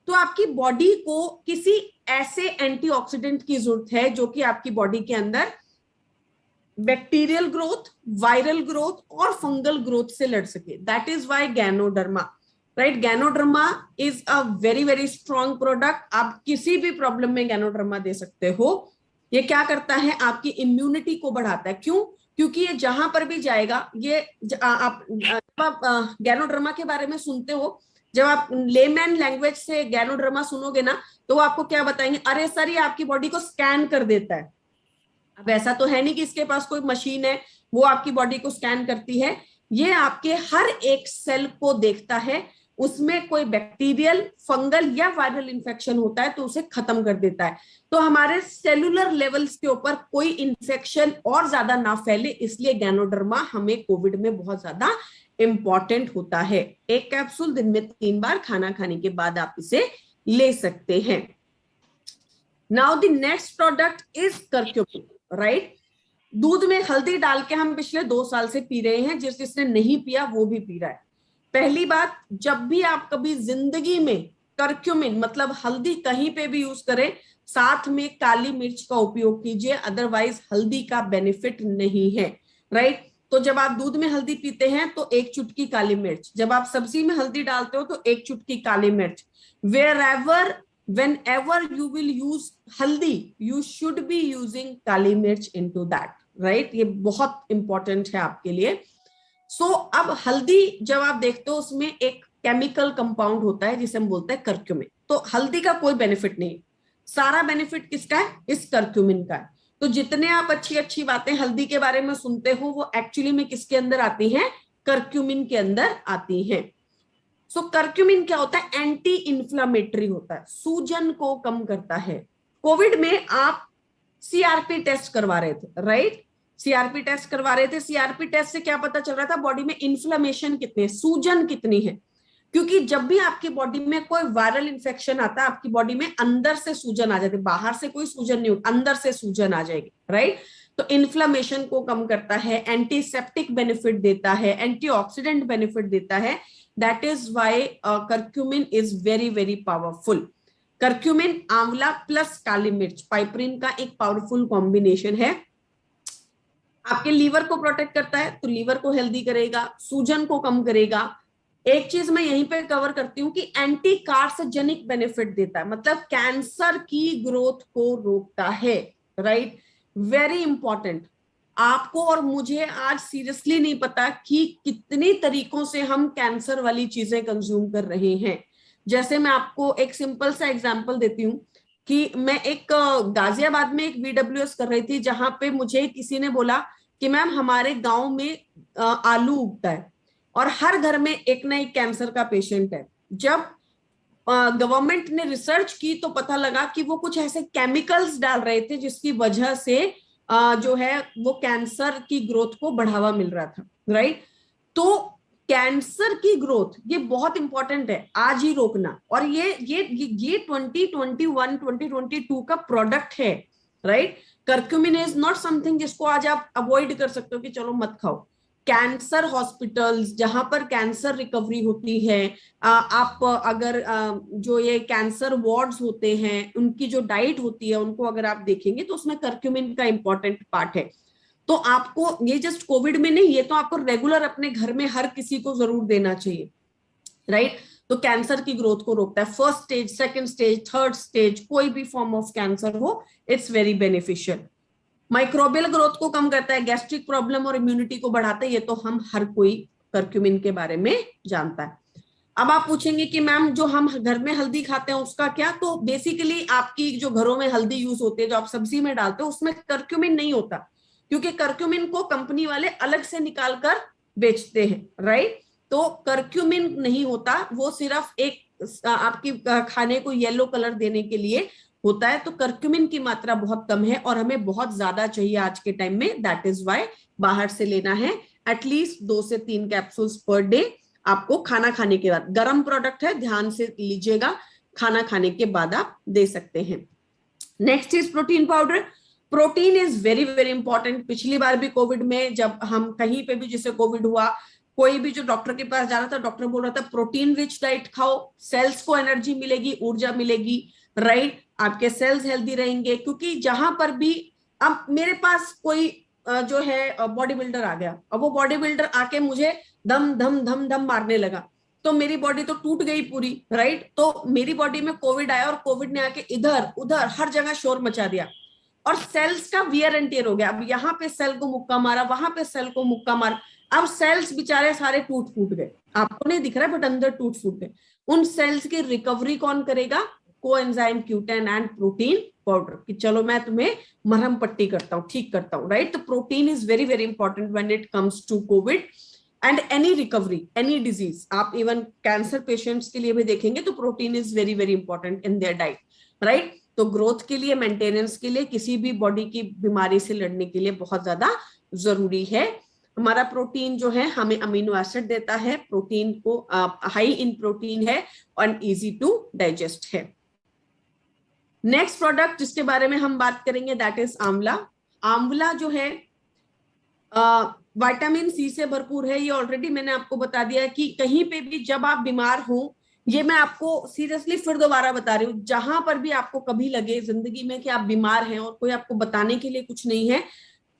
तो आपकी बॉडी को किसी ऐसे एंटीऑक्सीडेंट की जरूरत है जो कि आपकी बॉडी के अंदर बैक्टीरियल ग्रोथ, वायरल ग्रोथ और फंगल ग्रोथ से लड़ सके। That is why ganoderma, right. Ganoderma is a very very strong product. आप किसी भी प्रॉब्लम में गैनोडर्मा दे सकते हो। ये क्या करता है? आपकी इम्यूनिटी को बढ़ाता है। क्यों? क्योंकि ये जहां पर भी जाएगा, ये आप गैनोडर्मा के बारे में सुनते हो जब आप लेमैन लैंग्वेज से गैनोडर्मा सुनोगे ना, तो वो आपको क्या बताएंगे, अरे सर ये आपकी बॉडी को स्कैन कर देता है। अब ऐसा तो है नहीं कि इसके पास कोई मशीन है वो आपकी बॉडी को स्कैन करती है, ये आपके हर एक सेल को देखता है, उसमें कोई बैक्टीरियल, फंगल या वायरल इंफेक्शन होता है तो उसे खत्म कर देता है। तो हमारे सेलुलर लेवल्स के ऊपर कोई इंफेक्शन और ज्यादा ना फैले, इसलिए गैनोडर्मा हमें कोविड में बहुत ज्यादा इंपॉर्टेंट होता है। एक कैप्सूल दिन में 3 बार खाना खाने के बाद आप इसे ले सकते हैं। Now the next product is curcumin, right. दूध में हल्दी डाल के हम पिछले 2 साल से पी रहे हैं, जिसने नहीं पिया वो भी पी रहा है। पहली बात, जब भी आप कभी जिंदगी में कर्क्यूमिन मतलब हल्दी कहीं पे भी यूज करें, साथ में काली मिर्च का उपयोग कीजिए, अदरवाइज हल्दी का बेनिफिट नहीं है, राइट। तो जब आप दूध में हल्दी पीते हैं तो 1 चुटकी काली मिर्च, जब आप सब्जी में हल्दी डालते हो तो 1 चुटकी काली मिर्च। whenever you will use haldi, you should be using kali mirch into that, right। ये बहुत इंपॉर्टेंट है आपके लिए। अब हल्दी जब आप देखते हो उसमें एक केमिकल कंपाउंड होता है जिसे हम बोलते हैं कर्क्यूमिन। तो हल्दी का कोई बेनिफिट नहीं, सारा बेनिफिट किसका है, इस कर्क्यूमिन का है। तो जितने आप अच्छी अच्छी बातें हल्दी के बारे में सुनते हो वो एक्चुअली में किसके अंदर आती हैं, कर्क्यूमिन के अंदर आती हैं। कर्क्यूमिन क्या होता है, एंटी इंफ्लेमेटरी होता है, सूजन को कम करता है। कोविड में आप सीआरपी टेस्ट करवा रहे थे, राइट, सीआरपी टेस्ट करवा रहे थे। सीआरपी टेस्ट से क्या पता चल रहा था, बॉडी में इन्फ्लेमेशन कितनी है, सूजन कितनी है। क्योंकि जब भी आपकी बॉडी में कोई वायरल इंफेक्शन आता है, आपकी बॉडी में अंदर से सूजन आ जाती है, बाहर से कोई सूजन नहीं होती, अंदर से सूजन आ जाएगी, राइट। तो इन्फ्लेमेशन को कम करता है, एंटीसेप्टिक बेनिफिट देता है, एंटीऑक्सीडेंट बेनिफिट देता है। That is why curcumin is very very powerful. Curcumin आंवला प्लस काली मिर्च पाइपरिन का एक पावरफुल कॉम्बिनेशन है। आपके लीवर को प्रोटेक्ट करता है, तो लीवर को हेल्दी करेगा, सूजन को कम करेगा। एक चीज मैं यहीं पे कवर करती हूँ कि एंटी कार्सिनोजेनिक बेनिफिट देता है, मतलब कैंसर की ग्रोथ को रोकता है, राइट, वेरी इंपॉर्टेंट। आपको और मुझे आज सीरियसली नहीं पता कि कितनी तरीकों से हम कैंसर वाली चीजें कंज्यूम कर रहे हैं। जैसे मैं आपको एक सिंपल सा एग्जांपल देती हूँ कि मैं एक गाजियाबाद में एक VWS कर रही थी, जहां पे मुझे किसी ने बोला कि मैम हमारे गांव में आलू उगता है और हर घर में एक ना एक कैंसर का पेशेंट है। जब गवर्नमेंट ने रिसर्च की तो पता लगा कि वो कुछ ऐसे केमिकल्स डाल रहे थे जिसकी वजह से जो है वो कैंसर की ग्रोथ को बढ़ावा मिल रहा था, राइट। तो कैंसर की ग्रोथ ये बहुत इंपॉर्टेंट है, आज ही रोकना। और ये 2021 2022 का प्रोडक्ट है, right. Curcumin is not something जिसको आज आप अवॉइड कर सकते हो कि चलो मत खाओ। कैंसर हॉस्पिटल्स जहां पर कैंसर रिकवरी होती है, आप अगर जो ये कैंसर वार्ड्स होते हैं उनकी जो डाइट होती है उनको अगर आप देखेंगे तो उसमें कर्क्यूमिन का इंपॉर्टेंट पार्ट है। तो आपको ये जस्ट कोविड में नहीं, ये तो आपको रेगुलर अपने घर में हर किसी को जरूर देना चाहिए, राइट। तो कैंसर की ग्रोथ को रोकता है, first stage, second stage, third stage, कोई भी फॉर्म ऑफ कैंसर हो, it's very beneficial. Microbial growth को कम करता है, गैस्ट्रिक प्रॉब्लम और इम्यूनिटी को बढ़ाता है, ये तो हम हर कोई कर्क्यूमिन के बारे में जानता है। अब आप पूछेंगे कि मैम जो हम घर में हल्दी खाते हैं उसका क्या, तो बेसिकली आपकी जो घरों में हल्दी यूज होती है जो आप सब्जी में डालते हो उसमें कर्क्यूमिन नहीं होता, क्योंकि कर्क्यूमिन को कंपनी वाले अलग से निकाल कर बेचते हैं, राइट। तो कर्क्यूमिन नहीं होता, वो सिर्फ एक आपकी खाने को येलो कलर देने के लिए होता है। तो कर्क्यूमिन की मात्रा बहुत कम है और हमें बहुत ज्यादा चाहिए आज के टाइम में, दैट इज वाई बाहर से लेना है एटलीस्ट 2 से 3 कैप्सूल्स पर डे आपको खाना खाने के बाद। गर्म प्रोडक्ट है, ध्यान से लीजिएगा, खाना खाने के बाद आप दे सकते हैं। Next is protein powder. Protein is very very important. पिछली बार भी कोविड में जब हम कहीं पे भी जिसे कोविड हुआ, कोई भी जो डॉक्टर के पास जा रहा था, डॉक्टर बोल रहा था प्रोटीन रिच डाइट खाओ, सेल्स को एनर्जी मिलेगी, ऊर्जा मिलेगी, राइट, आपके सेल्स हेल्दी रहेंगे। क्योंकि जहां पर भी अब मेरे पास कोई जो है बॉडी बिल्डर आ गया, अब वो बॉडी बिल्डर आके मुझे दम धम धम धम मारने लगा, तो मेरी बॉडी तो टूट गई पूरी, राइट। तो मेरी बॉडी में कोविड आया और कोविड ने आके इधर उधर हर जगह शोर मचा दिया और सेल्स का वियर एंड टियर हो गया। अब यहाँ पे सेल को मुक्का मारा, वहां पे सेल को मुक्का मारा। अब सेल्स बेचारे सारे टूट फूट गए, आपको नहीं दिख रहा है बट अंदर टूट फूट गए, उन सेल्स की रिकवरी कौन करेगा? Coenzyme Q10 and protein powder, कि चलो मैं तुम्हें मरहम पट्टी करता हूँ, ठीक करता हूँ, राइट। तो protein is very very important when it comes to COVID and any recovery, any disease. आप इवन कैंसर पेशेंट्स के लिए भी देखेंगे तो protein is very very important in their diet, right. तो ग्रोथ के लिए, मेंटेनेंस के लिए, किसी भी बॉडी की बीमारी से लड़ने के लिए बहुत ज्यादा जरूरी है। हमारा प्रोटीन जो है हमें अमीनो एसिड देता है, प्रोटीन को हाई इन प्रोटीन है और इजी टू डाइजेस्ट है। नेक्स्ट प्रोडक्ट जिसके बारे में हम बात करेंगे दैट इज आंवला। आंवला जो है विटामिन सी से भरपूर है। ये ऑलरेडी मैंने आपको बता दिया कि कहीं पे भी जब आप बीमार हो, ये मैं आपको सीरियसली फिर दोबारा बता रही हूँ, जहां पर भी आपको कभी लगे जिंदगी में कि आप बीमार हैं और कोई आपको बताने के लिए कुछ नहीं है,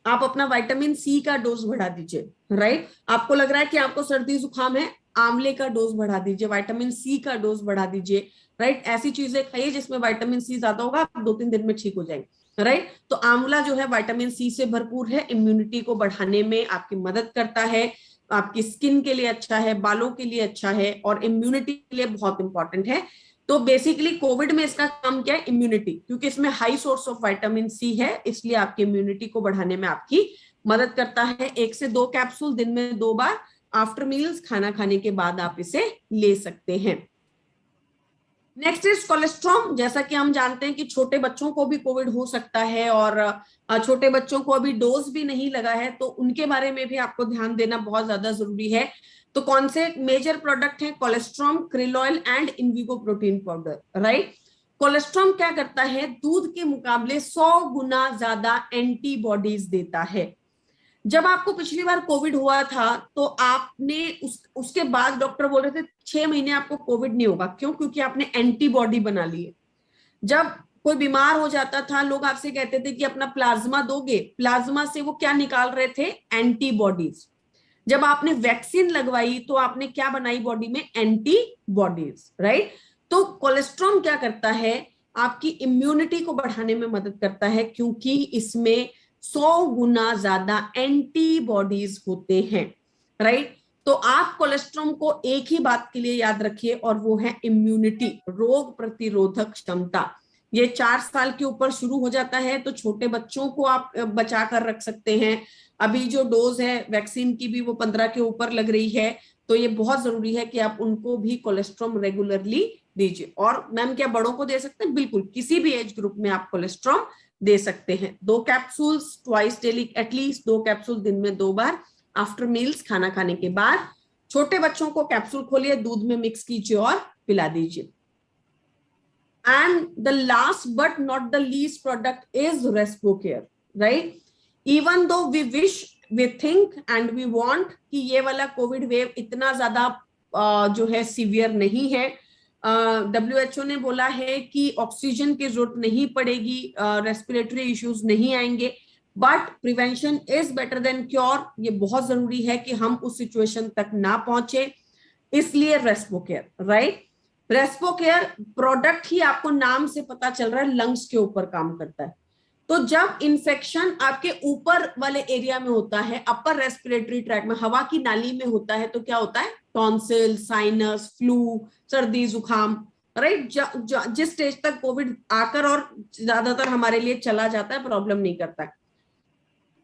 आप अपना विटामिन सी का डोज बढ़ा दीजिए, राइट। आपको लग रहा है कि आपको सर्दी जुकाम है, आंवले का डोज बढ़ा दीजिए, विटामिन सी का डोज बढ़ा दीजिए, राइट। ऐसी चीजें खाइए जिसमें विटामिन सी ज्यादा होगा, आप 2-3 दिन में ठीक हो जाएंगे, राइट। तो आंवला जो है विटामिन सी से भरपूर है, इम्यूनिटी को बढ़ाने में आपकी मदद करता है, आपकी स्किन के लिए अच्छा है, बालों के लिए अच्छा है और इम्यूनिटी के लिए बहुत इंपॉर्टेंट है। तो बेसिकली कोविड में इसका काम क्या है? इम्यूनिटी, क्योंकि इसमें high source of vitamin C है, इसलिए आपकी इम्यूनिटी को बढ़ाने में आपकी मदद करता है। 1 से 2 कैप्सूल दिन में 2 बार आफ्टर मील्स, खाना खाने के बाद आप इसे ले सकते हैं। Next is colostrum. जैसा कि हम जानते हैं कि छोटे बच्चों को भी कोविड हो सकता है और छोटे बच्चों को अभी डोज भी नहीं लगा है, तो उनके बारे में भी आपको ध्यान देना बहुत ज्यादा जरूरी है। तो कौन से मेजर प्रोडक्ट हैं? Cholestrom, krill oil and Invigo protein powder, right. Cholestrom क्या करता है? दूध के मुकाबले 100 गुना ज्यादा एंटीबॉडीज देता है। जब आपको पिछली बार कोविड हुआ था तो आपने उसके बाद डॉक्टर बोल रहे थे 6 महीने आपको कोविड नहीं होगा। क्यों? क्योंकि आपने एंटीबॉडी बना ली है। जब कोई बीमार हो जाता था, लोग आपसे कहते थे कि अपना प्लाज्मा दोगे, प्लाज्मा से वो क्या निकाल रहे थे? एंटीबॉडीज। जब आपने वैक्सीन लगवाई तो आपने क्या बनाई बॉडी में? Antibodies, right. तो कोलेस्ट्रॉल क्या करता है? आपकी इम्यूनिटी को बढ़ाने में मदद करता है, क्योंकि इसमें 100 गुना ज्यादा एंटीबॉडीज होते हैं, राइट। तो आप कोलेस्ट्रॉल को एक ही बात के लिए याद रखिए और वो है इम्यूनिटी, रोग प्रतिरोधक क्षमता। ये 4 साल के ऊपर शुरू हो जाता है, तो छोटे बच्चों को आप बचा कर रख सकते हैं। अभी जो डोज है वैक्सीन की भी वो 15 के ऊपर लग रही है, तो ये बहुत जरूरी है कि आप उनको भी कोलेस्ट्रॉल रेगुलरली दीजिए। और मैम क्या बड़ों को दे सकते हैं? बिल्कुल, किसी भी एज ग्रुप में आप कोलेस्ट्रॉल दे सकते हैं। 2 capsules twice daily, at least 2 capsule दिन में 2 बार आफ्टर मील्स, खाना खाने के बाद। छोटे बच्चों को कैप्सूल खोलिए, दूध में मिक्स कीजिए और पिला दीजिए। And the last but not the least product is Respocare, right? Even though we wish, we think and we want कि ये वाला कोविड वेव इतना ज्यादा जो है सीवियर नहीं है। WHO ने बोला है कि ऑक्सीजन की जरूरत नहीं पड़ेगी, रेस्पिरेटरी इश्यूज नहीं आएंगे, but prevention is better than cure. ये बहुत जरूरी है कि हम उस सिचुएशन तक ना पहुंचे, इसलिए रेस्पोकेयर, राइट। रेस्पोकेयर प्रोडक्ट ही आपको नाम से पता चल रहा है लंग्स के ऊपर काम करता है। तो जब इन्फेक्शन आपके ऊपर वाले एरिया में होता है, अपर रेस्पिरेटरी ट्रैक में, हवा की नाली में होता है, तो क्या होता है? टॉन्सिल, साइनस, फ्लू, सर्दी, जुकाम, राइट। जिस स्टेज तक कोविड आकर और ज्यादातर हमारे लिए चला जाता है, प्रॉब्लम नहीं करता है।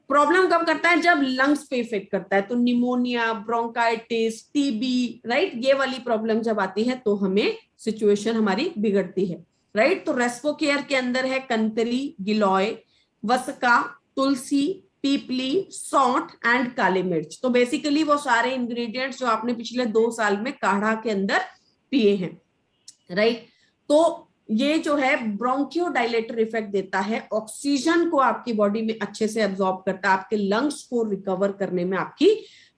प्रॉब्लम कब करता है? जब लंग्स पे इफेक्ट करता है, तो निमोनिया, ब्रोंकाइटिस, टीबी, राइट, ये वाली प्रॉब्लम जब आती है तो हमें सिचुएशन हमारी बिगड़ती है, राइट। तो रेस्पोकेयर के अंदर है कंतरी, गिलोय, वसका, तुलसी, पीपली, सौंठ एंड काली मिर्च। तो बेसिकली वो सारे इंग्रेडिएंट्स जो आपने पिछले 2 साल में काढ़ा के अंदर पिए हैं, राइट। तो ये जो है ब्रोंकियोडाइलेटर इफेक्ट देता है, ऑक्सीजन को आपकी बॉडी में अच्छे से एब्जॉर्ब करता है, आपके लंग्स को रिकवर करने में आपकी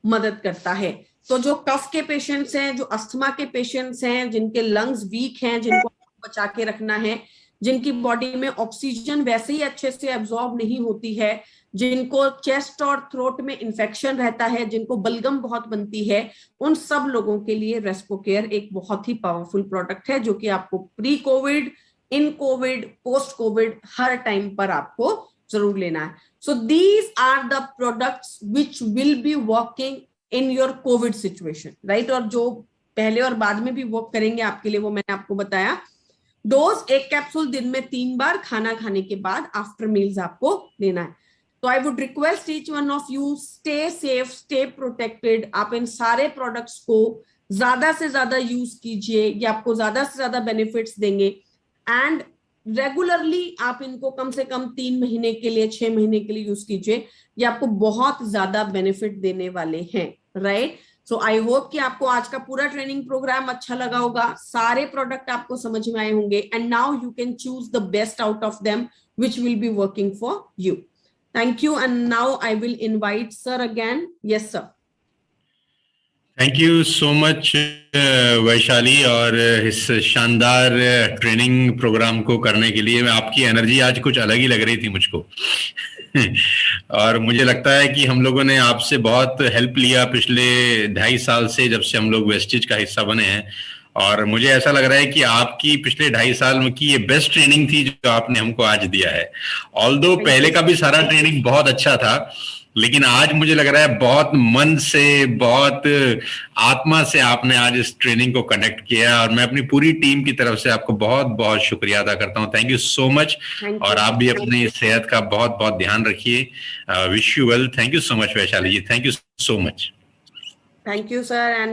मदद करता है। तो जो कफ के पेशेंट्स हैं, जो अस्थमा के पेशेंट्स हैं, जिनके लंग्स वीक हैं, जिनको बचा के रखना है, जिनकी बॉडी में ऑक्सीजन वैसे ही अच्छे से एब्जॉर्ब नहीं होती है, जिनको चेस्ट और थ्रोट में इन्फेक्शन रहता है, जिनको बलगम बहुत बनती है, उन सब लोगों के लिए रेस्पोकेयर एक बहुत ही पावरफुल प्रोडक्ट है, जो कि आपको pre COVID, in COVID, post COVID हर टाइम पर आपको जरूर लेना है। So these are the products which will be working in your COVID situation, right. और जो पहले और बाद में भी वर्क करेंगे आपके लिए, वो मैंने आपको बताया। डोज 1 कैप्सूल दिन में 3 बार, खाना खाने के बाद आफ्टर मील्स आपको लेना है। तो आई would request each one of you, stay safe, stay protected. आप इन सारे प्रोडक्ट्स को ज्यादा से ज्यादा यूज कीजिए, ये आपको ज्यादा से ज्यादा बेनिफिट्स देंगे। एंड रेगुलरली आप इनको कम से कम 3 महीने के लिए, 6 महीने के लिए यूज कीजिए, ये आपको बहुत ज्यादा बेनिफिट देने वाले हैं, राइट। सो आई होप कि आपको आज का पूरा ट्रेनिंग प्रोग्राम अच्छा लगा होगा, सारे प्रोडक्ट आपको समझ में आए होंगे, and now you can choose the best out of them which will be working for you. Thank you, and now I will invite sir again. Yes sir. Thank you so much Vaishali, और इस शानदार training programme को करने के लिए। आपकी energy आज कुछ अलग ही लग रही थी मुझको और मुझे लगता है कि हम लोगों ने आपसे बहुत हेल्प लिया पिछले 2.5 साल से, जब से हम लोग वेस्टिज का हिस्सा बने हैं। और मुझे ऐसा लग रहा है कि आपकी पिछले 2.5 साल में की ये बेस्ट ट्रेनिंग थी जो आपने हमको आज दिया है। ऑल्दो पहले का भी सारा ट्रेनिंग बहुत अच्छा था, लेकिन आज मुझे लग रहा है बहुत मन से, बहुत आत्मा से आपने आज इस ट्रेनिंग को कनेक्ट किया, और मैं अपनी पूरी टीम की तरफ से आपको बहुत बहुत शुक्रिया अदा करता हूँ। Thank you so much. और आप भी अपनी सेहत का बहुत बहुत ध्यान रखिए। Wish you well. Thank you so much Vaishali ji, thank you so much. Thank you sir. And